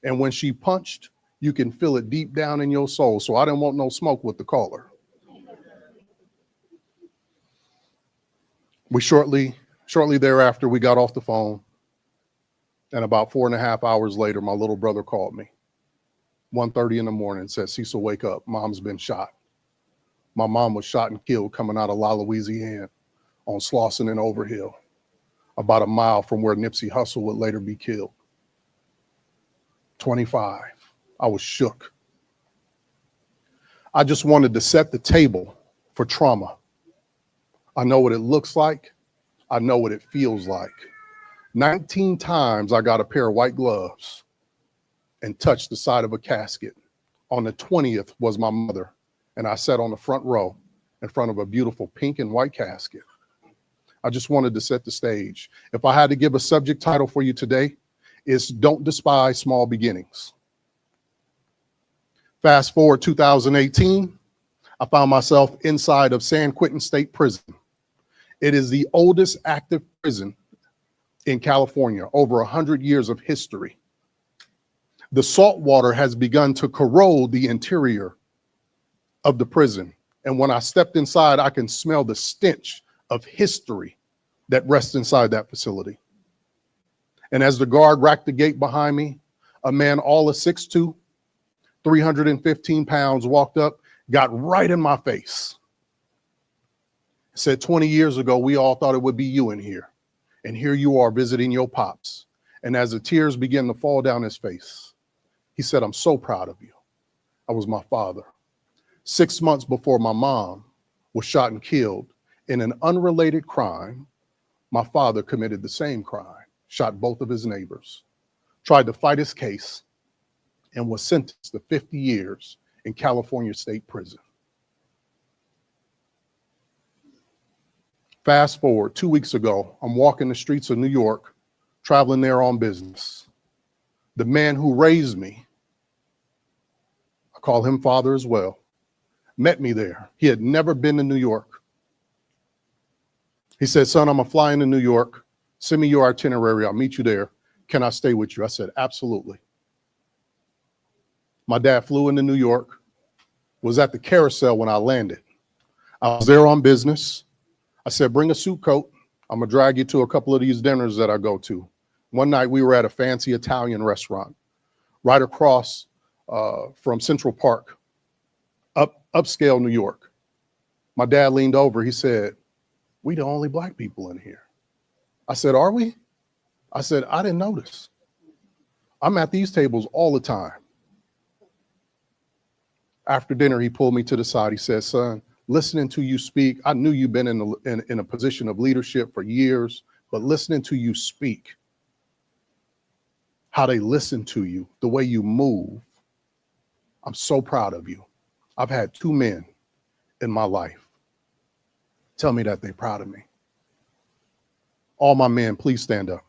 And when she punched, you can feel it deep down in your soul. So I didn't want no smoke with the caller. We shortly thereafter, we got off the phone. And about 4.5 hours later, my little brother called me. 1:30 in the morning and said, "Cecil, wake up. Mom's been shot." My mom was shot and killed coming out of La Louisiana on Slauson and Overhill, about a mile from where Nipsey Hussle would later be killed. 25. I was shook. I just wanted to set the table for trauma. I know what it looks like. I know what it feels like. 19 times I got a pair of white gloves and touched the side of a casket. On the 20th was my mother, and I sat on the front row in front of a beautiful pink and white casket. I just wanted to set the stage. If I had to give a subject title for you today, it's Don't Despise Small Beginnings. Fast forward 2018, I found myself inside of San Quentin State Prison. It is the oldest active prison in California, over 100 years of history. The salt water has begun to corrode the interior of the prison. And when I stepped inside, I can smell the stench of history that rests inside that facility. And as the guard racked the gate behind me, a man all of 6'2", 315 pounds walked up, got right in my face. Said, 20 years ago, we all thought it would be you in here. And here you are visiting your pops. And as the tears began to fall down his face, he said, I'm so proud of you. I was my father. 6 months before my mom was shot and killed in an unrelated crime, my father committed the same crime, shot both of his neighbors, tried to fight his case, and was sentenced to 50 years in California State Prison. Fast forward 2 weeks ago, I'm walking the streets of New York, traveling there on business. The man who raised me, I call him father as well, met me there. He had never been to New York. He said, son, I'm gonna fly into New York. Send me your itinerary. I'll meet you there. Can I stay with you? I said, absolutely. My dad flew into New York, was at the carousel when I landed. I was there on business. I said, bring a suit coat. I'm gonna drag you to a couple of these dinners that I go to. One night we were at a fancy Italian restaurant right across from Central Park, upscale New York. My dad leaned over, he said, we the only black people in here. I said, are we? I said, I didn't notice. I'm at these tables all the time. After dinner, he pulled me to the side. He said, son, listening to you speak, I knew you've been in a position of leadership for years, but listening to you speak, how they listen to you, the way you move, I'm so proud of you. I've had 2 men in my life tell me that they're proud of me. All my men, please stand up.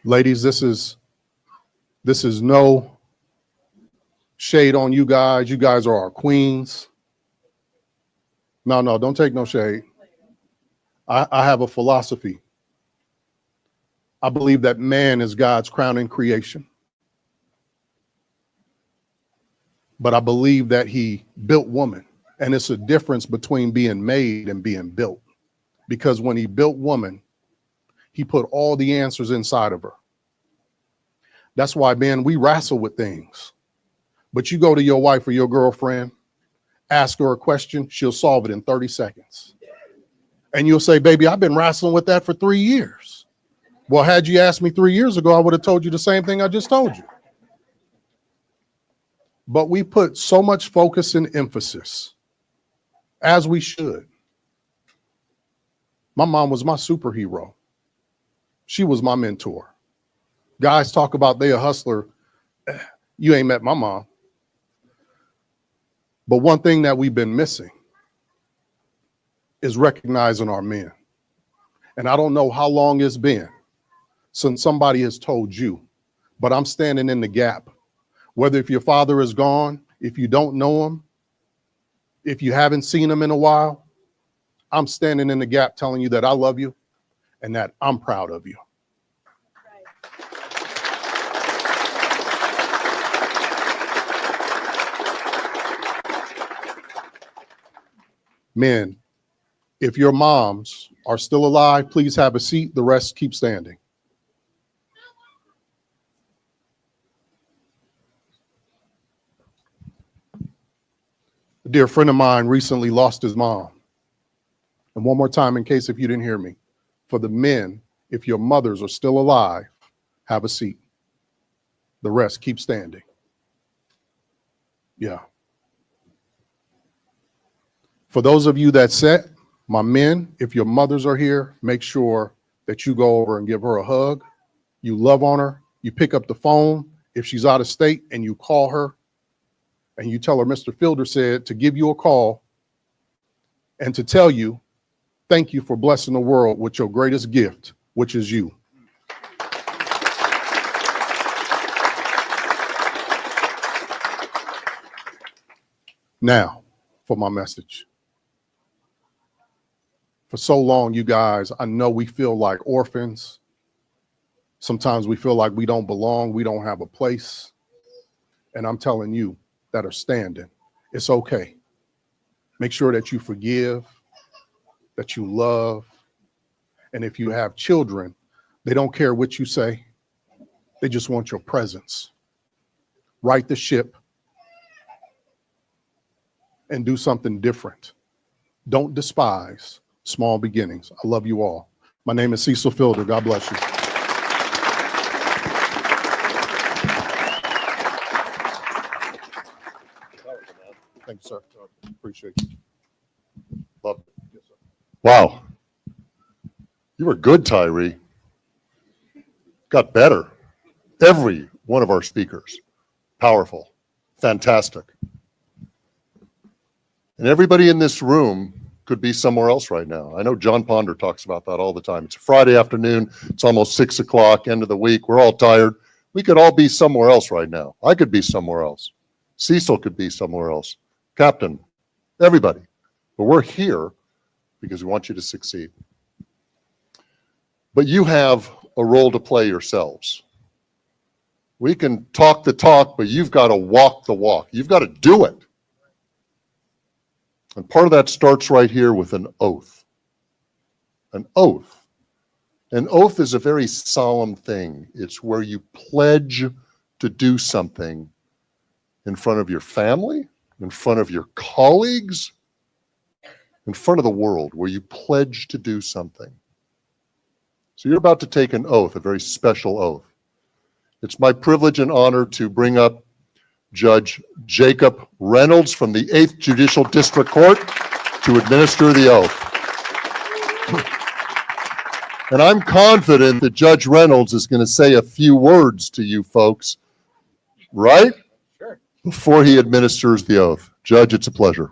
Ladies, this is no shade on you guys. You guys are our queens. No, don't take no shade. I have a philosophy. I believe that man is God's crowning creation. But I believe that he built woman. And it's a difference between being made and being built. Because when he built woman, he put all the answers inside of her. That's why, man, we wrestle with things. But you go to your wife or your girlfriend, ask her a question, she'll solve it in 30 seconds. And you'll say, baby, I've been wrestling with that for 3 years. Well, had you asked me 3 years ago, I would have told you the same thing I just told you. But we put so much focus and emphasis, as we should. My mom was my superhero. She was my mentor. Guys talk about they a hustler. You ain't met my mom. But one thing that we've been missing is recognizing our men. And I don't know how long it's been since somebody has told you, but I'm standing in the gap. Whether if your father is gone, if you don't know him, if you haven't seen him in a while, I'm standing in the gap telling you that I love you and that I'm proud of you. Men, if your moms are still alive, please have a seat. The rest keep standing. A dear friend of mine recently lost his mom. And one more time, in case if you didn't hear me, for the men, if your mothers are still alive, have a seat. The rest keep standing. Yeah, For those of you that sit, my men, if your mothers are here, make sure that you go over and give her a hug. You love on her. You pick up the phone if she's out of state and you call her and you tell her Mr. Fielder said to give you a call and to tell you, thank you for blessing the world with your greatest gift, which is you. Now, for my message. For so long, you guys, I know we feel like orphans. Sometimes we feel like we don't belong, we don't have a place. And I'm telling you that are standing, it's okay. Make sure that you forgive, that you love. And if you have children, they don't care what you say. They just want your presence. Right the ship and do something different. Don't despise small beginnings. I love you all. My name is Cecil Fielder. God bless you. Thank you, sir. Appreciate you. Love it. Yes, sir. Wow. You were good, Tyree. Got better. Every one of our speakers. Powerful. Fantastic. And everybody in this room could be somewhere else right now. I know John Ponder talks about that all the time. It's a Friday afternoon. It's almost 6 o'clock, end of the week. We're all tired. We could all be somewhere else right now. I could be somewhere else. Cecil could be somewhere else. Captain, everybody. But we're here because we want you to succeed. But you have a role to play yourselves. We can talk the talk, but you've got to walk the walk. You've got to do it. And part of that starts right here with an oath. An oath. An oath is a very solemn thing. It's where you pledge to do something in front of your family, in front of your colleagues, in front of the world, where you pledge to do something. So you're about to take an oath, a very special oath. It's my privilege and honor to bring up Judge Jacob Reynolds from the 8th Judicial District Court to administer the oath. And I'm confident that Judge Reynolds is going to say a few words to you folks, right? Sure. Before he administers the oath. Judge, it's a pleasure.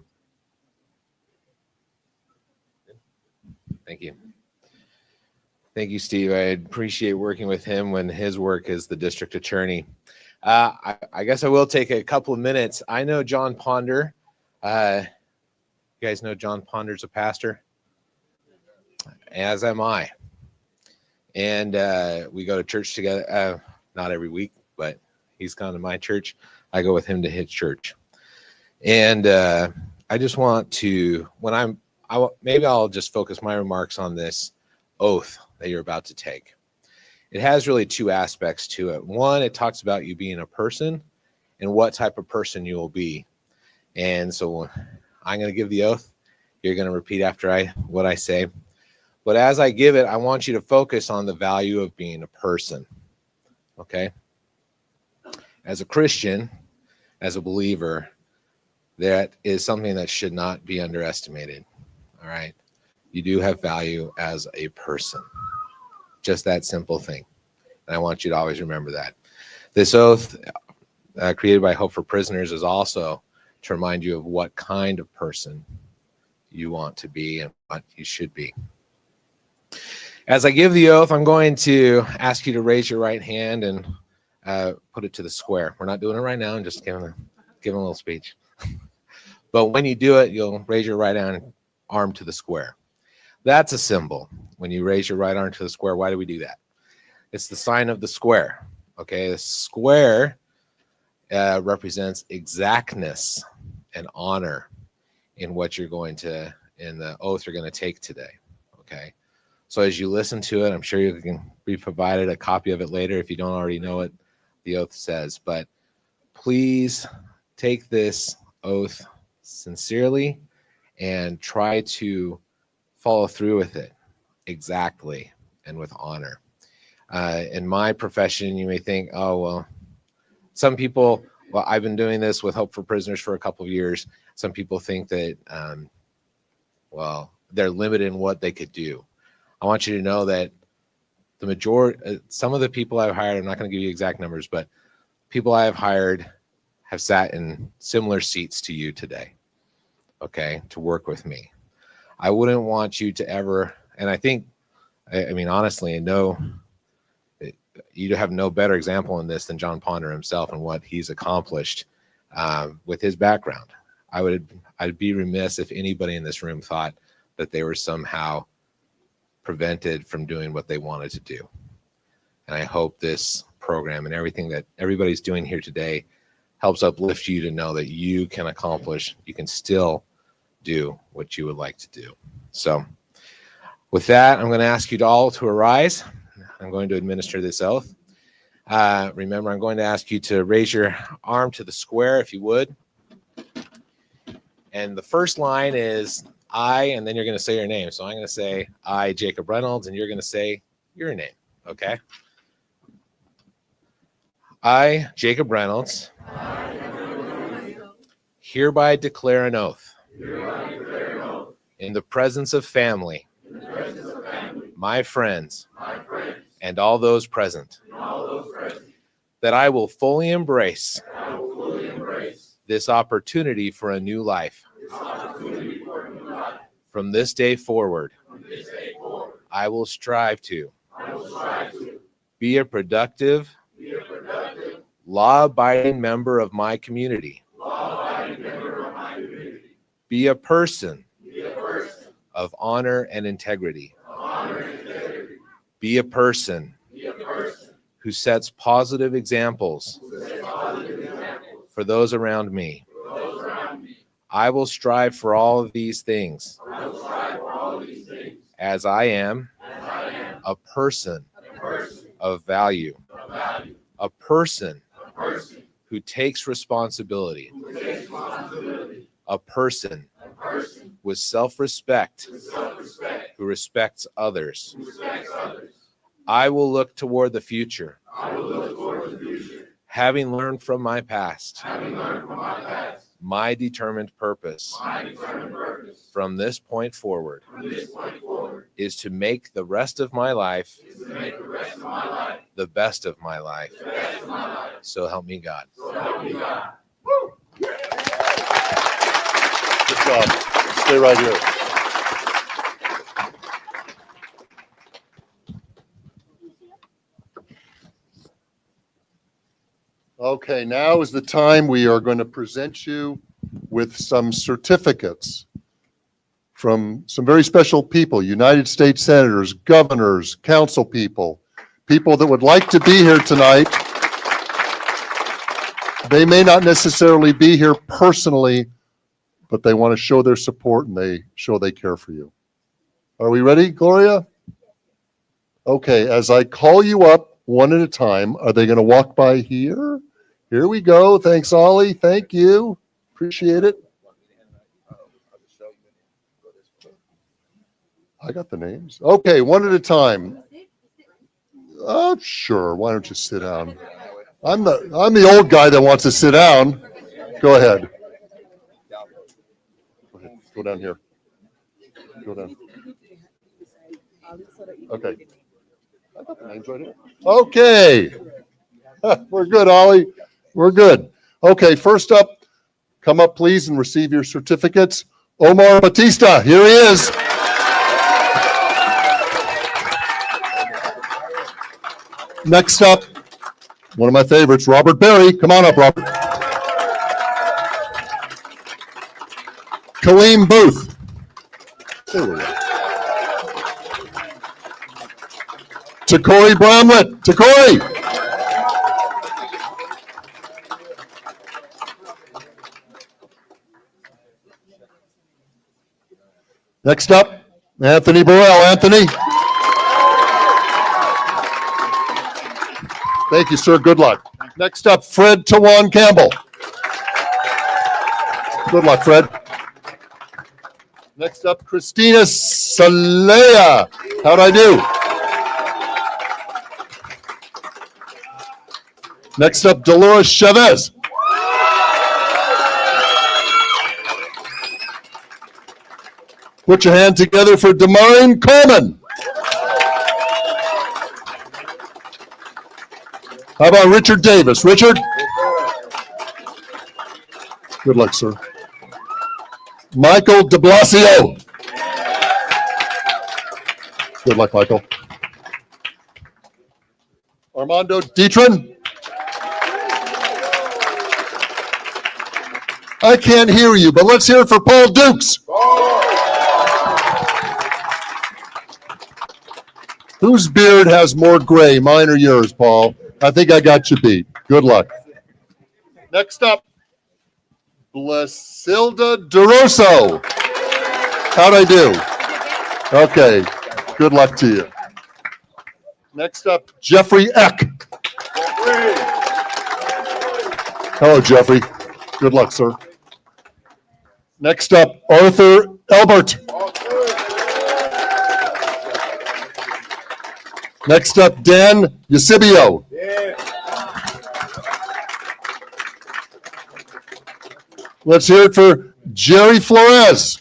Thank you. Thank you, Steve. I appreciate working with him when his work is the district attorney. I guess I will take a couple of minutes. I know John Ponder. You guys know John Ponder's a pastor? As am I. And we go to church together, not every week, but he's gone to my church. I go with him to his church. And I just want to, maybe I'll just focus my remarks on this oath that you're about to take. It has really two aspects to it. One, it talks about you being a person and what type of person you will be. And so I'm going to give the oath. You're going to repeat after what I say. But as I give it, I want you to focus on the value of being a person. Okay? As a Christian, as a believer, that is something that should not be underestimated. All right? You do have value as a person. Just that simple thing. And I want you to always remember that. This oath created by Hope for Prisoners is also to remind you of what kind of person you want to be and what you should be. As I give the oath, I'm going to ask you to raise your right hand and put it to the square. We're not doing it right now. I'm just giving a little speech. But when you do it, you'll raise your right arm to the square. That's a symbol. When you raise your right arm to the square, why do we do that? It's the sign of the square. Okay, the square represents exactness and honor in what you're going to, in the oath you're going to take today. Okay, so as you listen to it, I'm sure you can be provided a copy of it later if you don't already know what the oath says. But please take this oath sincerely and try to follow through with it exactly and with honor. In my profession, you may think, oh, well, some people, well, I've been doing this with Hope for Prisoners for a couple of years. Some people think that well, they're limited in what they could do. I want you to know that the majority, some of the people I've hired, I'm not going to give you exact numbers, but people I have hired have sat in similar seats to you today, okay, to work with me. I wouldn't want you to ever, and I think, I mean, honestly, you have no better example in this than John Ponder himself and what he's accomplished with his background. I'd be remiss if anybody in this room thought that they were somehow prevented from doing what they wanted to do. And I hope this program and everything that everybody's doing here today helps uplift you to know that you can accomplish, you can still do what you would like to do. So with that, I'm going to ask you all to arise. I'm going to administer this oath. Remember, I'm going to ask you to raise your arm to the square, if you would. And the first line is I, and then you're going to say your name. So I'm going to say I, Jacob Reynolds, and you're going to say your name, okay? I, Jacob Reynolds, hereby declare an oath in the presence of family, my friends, and all those present, that I will fully embrace this opportunity for a new life. From this day forward, I will strive to be a productive, law-abiding member of my community, be a person of honor and integrity, be a person who sets positive examples for those around me. I will strive for all of these things as I am a person of value, a person who takes responsibility, a person with self-respect who respects others. I will look toward the future, having learned from my past, my determined purpose from this point forward is to make the rest of my life the best of my life. So help me God. Good job. Stay right here. Okay, now is the time we are going to present you with some certificates from some very special people, United States senators, governors, council people, people that would like to be here tonight. They may not necessarily be here personally, but they want to show their support and they show they care for you. Are we ready, Gloria? Okay, as I call you up one at a time, are they going to walk by here? Here we go. Thanks, Ollie. Thank you. Appreciate it. I got the names. Okay, one at a time. Oh, sure. Why don't you sit down? I'm the old guy that wants to sit down. Go ahead. Go down here. Go down. Okay. I got the names right here. Okay. We're good, Ollie. We're good. Okay, first up, come up, please, and receive your certificates. Omar Batista, here he is. Next up, one of my favorites, Robert Berry. Come on up, Robert. Kaleem Booth. There we go. Takori Bramlett. Takori. Next up, Anthony Burrell. Anthony. Thank you, sir. Good luck. Next up, Fred Tawan Campbell. Good luck, Fred. Next up, Christina Salea. How'd I do? Next up, Dolores Chavez. Put your hand together for Demarine Coleman. How about Richard Davis? Richard? Good luck, sir. Michael de Blasio. Good luck, Michael. Armando Dietrin. I can't hear you, but let's hear it for Paul Dukes. Whose beard has more gray, mine or yours, Paul? I think I got you beat. Good luck. Next up, Blasilda DeRosso. How'd I do? Okay, good luck to you. Next up, Jeffrey Eck. Hello, Jeffrey. Good luck, sir. Next up, Arthur Elbert. Next up, Dan Eusebio. Let's hear it for Jerry Flores.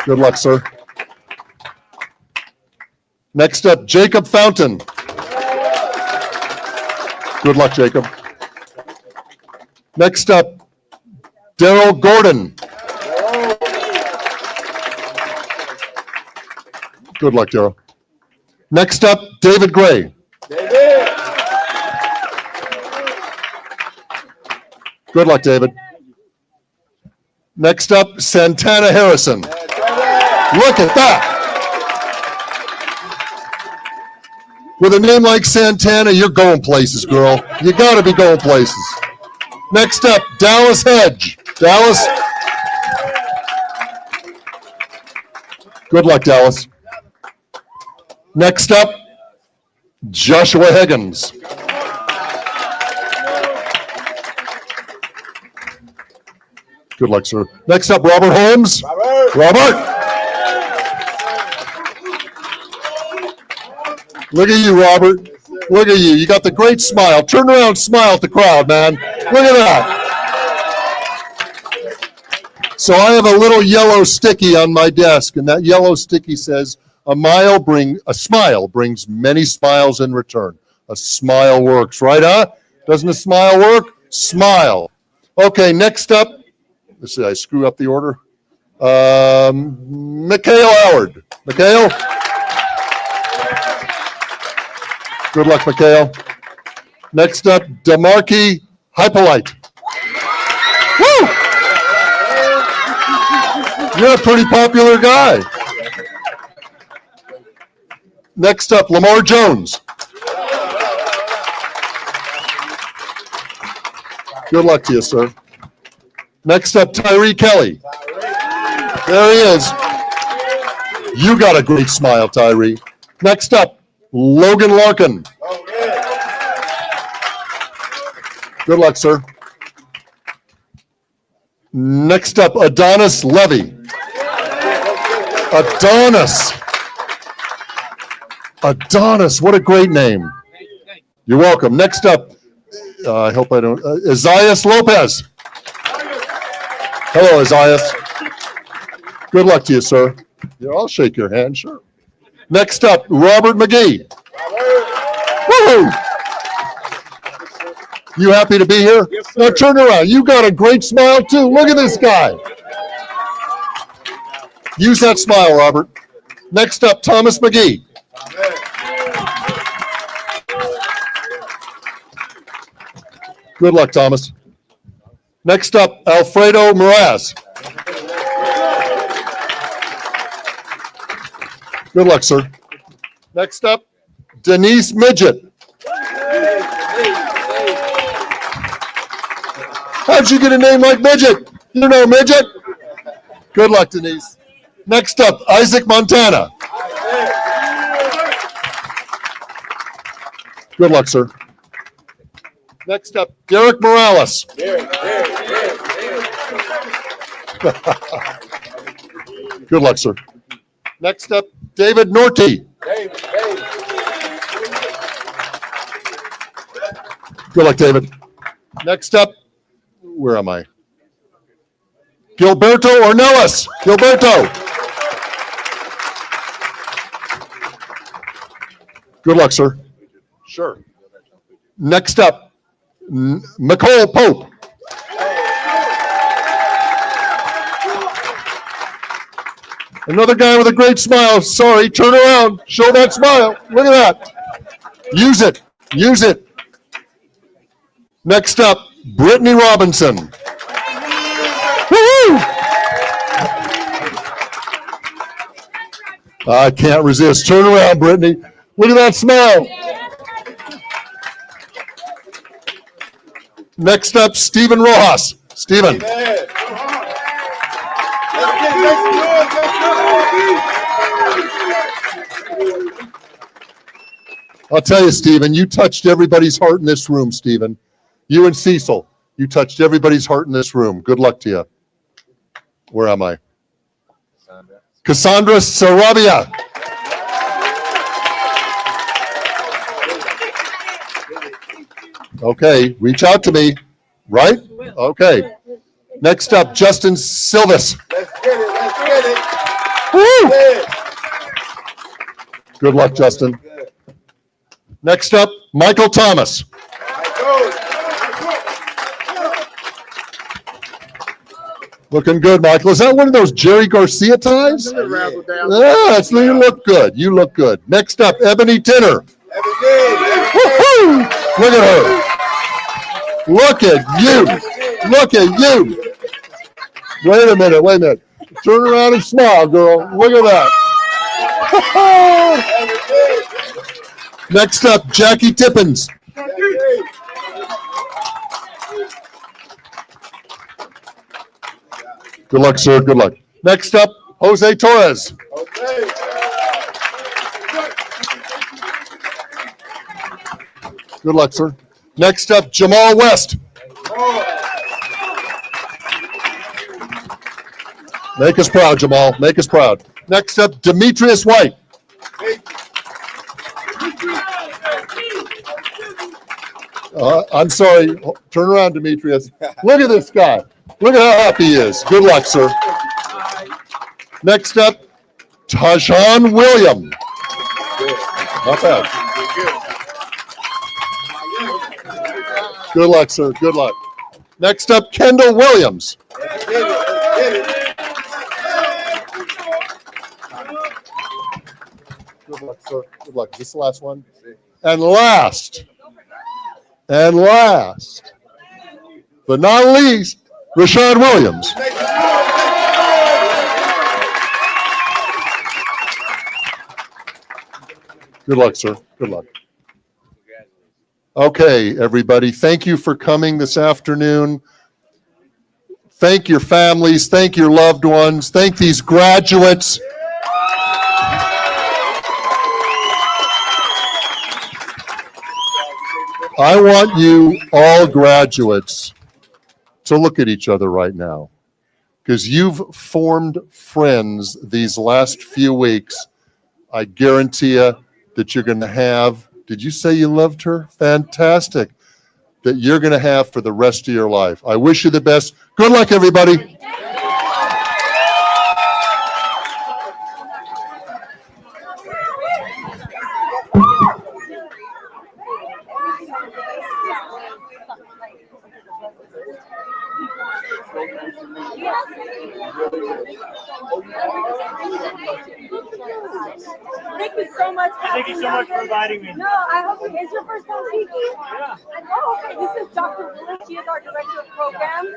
Good luck, sir. Next up, Jacob Fountain. Good luck, Jacob. Next up, Daryl Gordon. Good luck, Daryl. Next up, David Gray. Good luck, David. Next up, Santana Harrison. Look at that. With a name like Santana, you're going places, girl. You got to be going places. Next up, Dallas Hedge. Dallas. Good luck, Dallas. Next up, Joshua Higgins. Good luck, sir. Next up, Robert Holmes. Robert. Look at you, Robert. Look at you. You got the great smile. Turn around, smile at the crowd, man. Look at that. So I have a little yellow sticky on my desk, and that yellow sticky says, a smile brings many smiles in return. A smile works, right, huh? Doesn't a smile work? Smile. Okay, next up, let's see, I screw up the order. Mikhail Howard. Mikhail? Good luck, Mikhail. Next up, Demarcus Hypolite. Woo! You're a pretty popular guy. Next up, Lamar Jones. Good luck to you, sir. Next up, Tyree Kelly. There he is. You got a great smile, Tyree. Next up, Logan Larkin. Good luck, sir. Next up, Adonis Levy. Adonis. Adonis, what a great name. You're welcome. Next up, I hope I don't, Isaias Lopez. Hello, Isaias. Good luck to you, sir. Yeah, I'll shake your hand, sure. Next up, Robert McGee. Woo-hoo! You happy to be here? Yes, sir. Now turn around. You got a great smile, too. Look at this guy. Use that smile, Robert. Next up, Thomas McGee. Good luck, Thomas. Next up, Alfredo Moraz. Good luck, sir. Next up, Denise Midget. How'd you get a name like Midget? You know Midget? Good luck, Denise. Next up, Isaac Montana. Good luck, sir. Next up, Derek Morales. Good luck, sir. Next up, David Norty. Good luck, David. Next up, where am I? Gilberto Ornelas. Gilberto. Good luck, sir. Sure. Next up, Nicole Pope. Another guy with a great smile. Sorry, turn around. Show that smile. Look at that. Use it. Use it. Next up, Brittany Robinson. Woo-hoo! I can't resist. Turn around, Brittany. Look at that smile. Next up, Stephen Rojas. Stephen. I'll tell you, Stephen, you touched everybody's heart in this room, Stephen. You and Cecil, you touched everybody's heart in this room. Good luck to you. Where am I? Cassandra Sarabia. Okay, reach out to me, right? Okay. Next up, Justin Silvis. Let's get it. Let's get it. Woo! Good luck, Justin. Next up, Michael Thomas. Looking good, Michael. Is that one of those Jerry Garcia ties? Yeah, you look good. You look good. Next up, Ebony Tinner. Woo-hoo! Look at her. Look at you. Look at you. Wait a minute. Wait a minute. Turn around and smile, girl. Look at that. Next up, Jackie Tippins. Good luck, sir. Good luck. Next up, Jose Torres. Good luck, sir. Next up, Jamal West. Make us proud, Jamal. Make us proud. Next up, Demetrius White. I'm sorry. Turn around, Demetrius. Look at this guy. Look at how happy he is. Good luck, sir. Next up, Tajon William. Not bad. Good luck, sir. Good luck. Next up, Kendall Williams. Good luck, sir. Good luck. This is the last one. And last, but not least, Rashad Williams. Good luck, sir. Good luck. Okay, everybody. Thank you for coming this afternoon. Thank your families. Thank your loved ones. Thank these graduates. I want you all graduates to look at each other right now, because you've formed friends these last few weeks. I guarantee you that you're going to have, did you say you loved her? Fantastic. That you're going to have for the rest of your life. I wish you the best. Good luck, everybody. Thank you so much. Thank you so much for inviting me. No, I hope it's your first time speaking. Yeah. Oh, okay. This is Dr. Willis. She is our director of programs.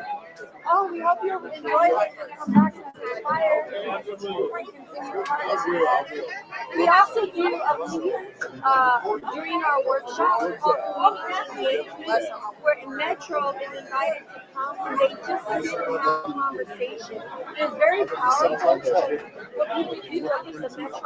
Oh, we hope you enjoy it and come back and inspire. We also do a piece during our workshop called where Metro is invited to come and they just sit and have a conversation. It's very powerful. What people do, I think the Metro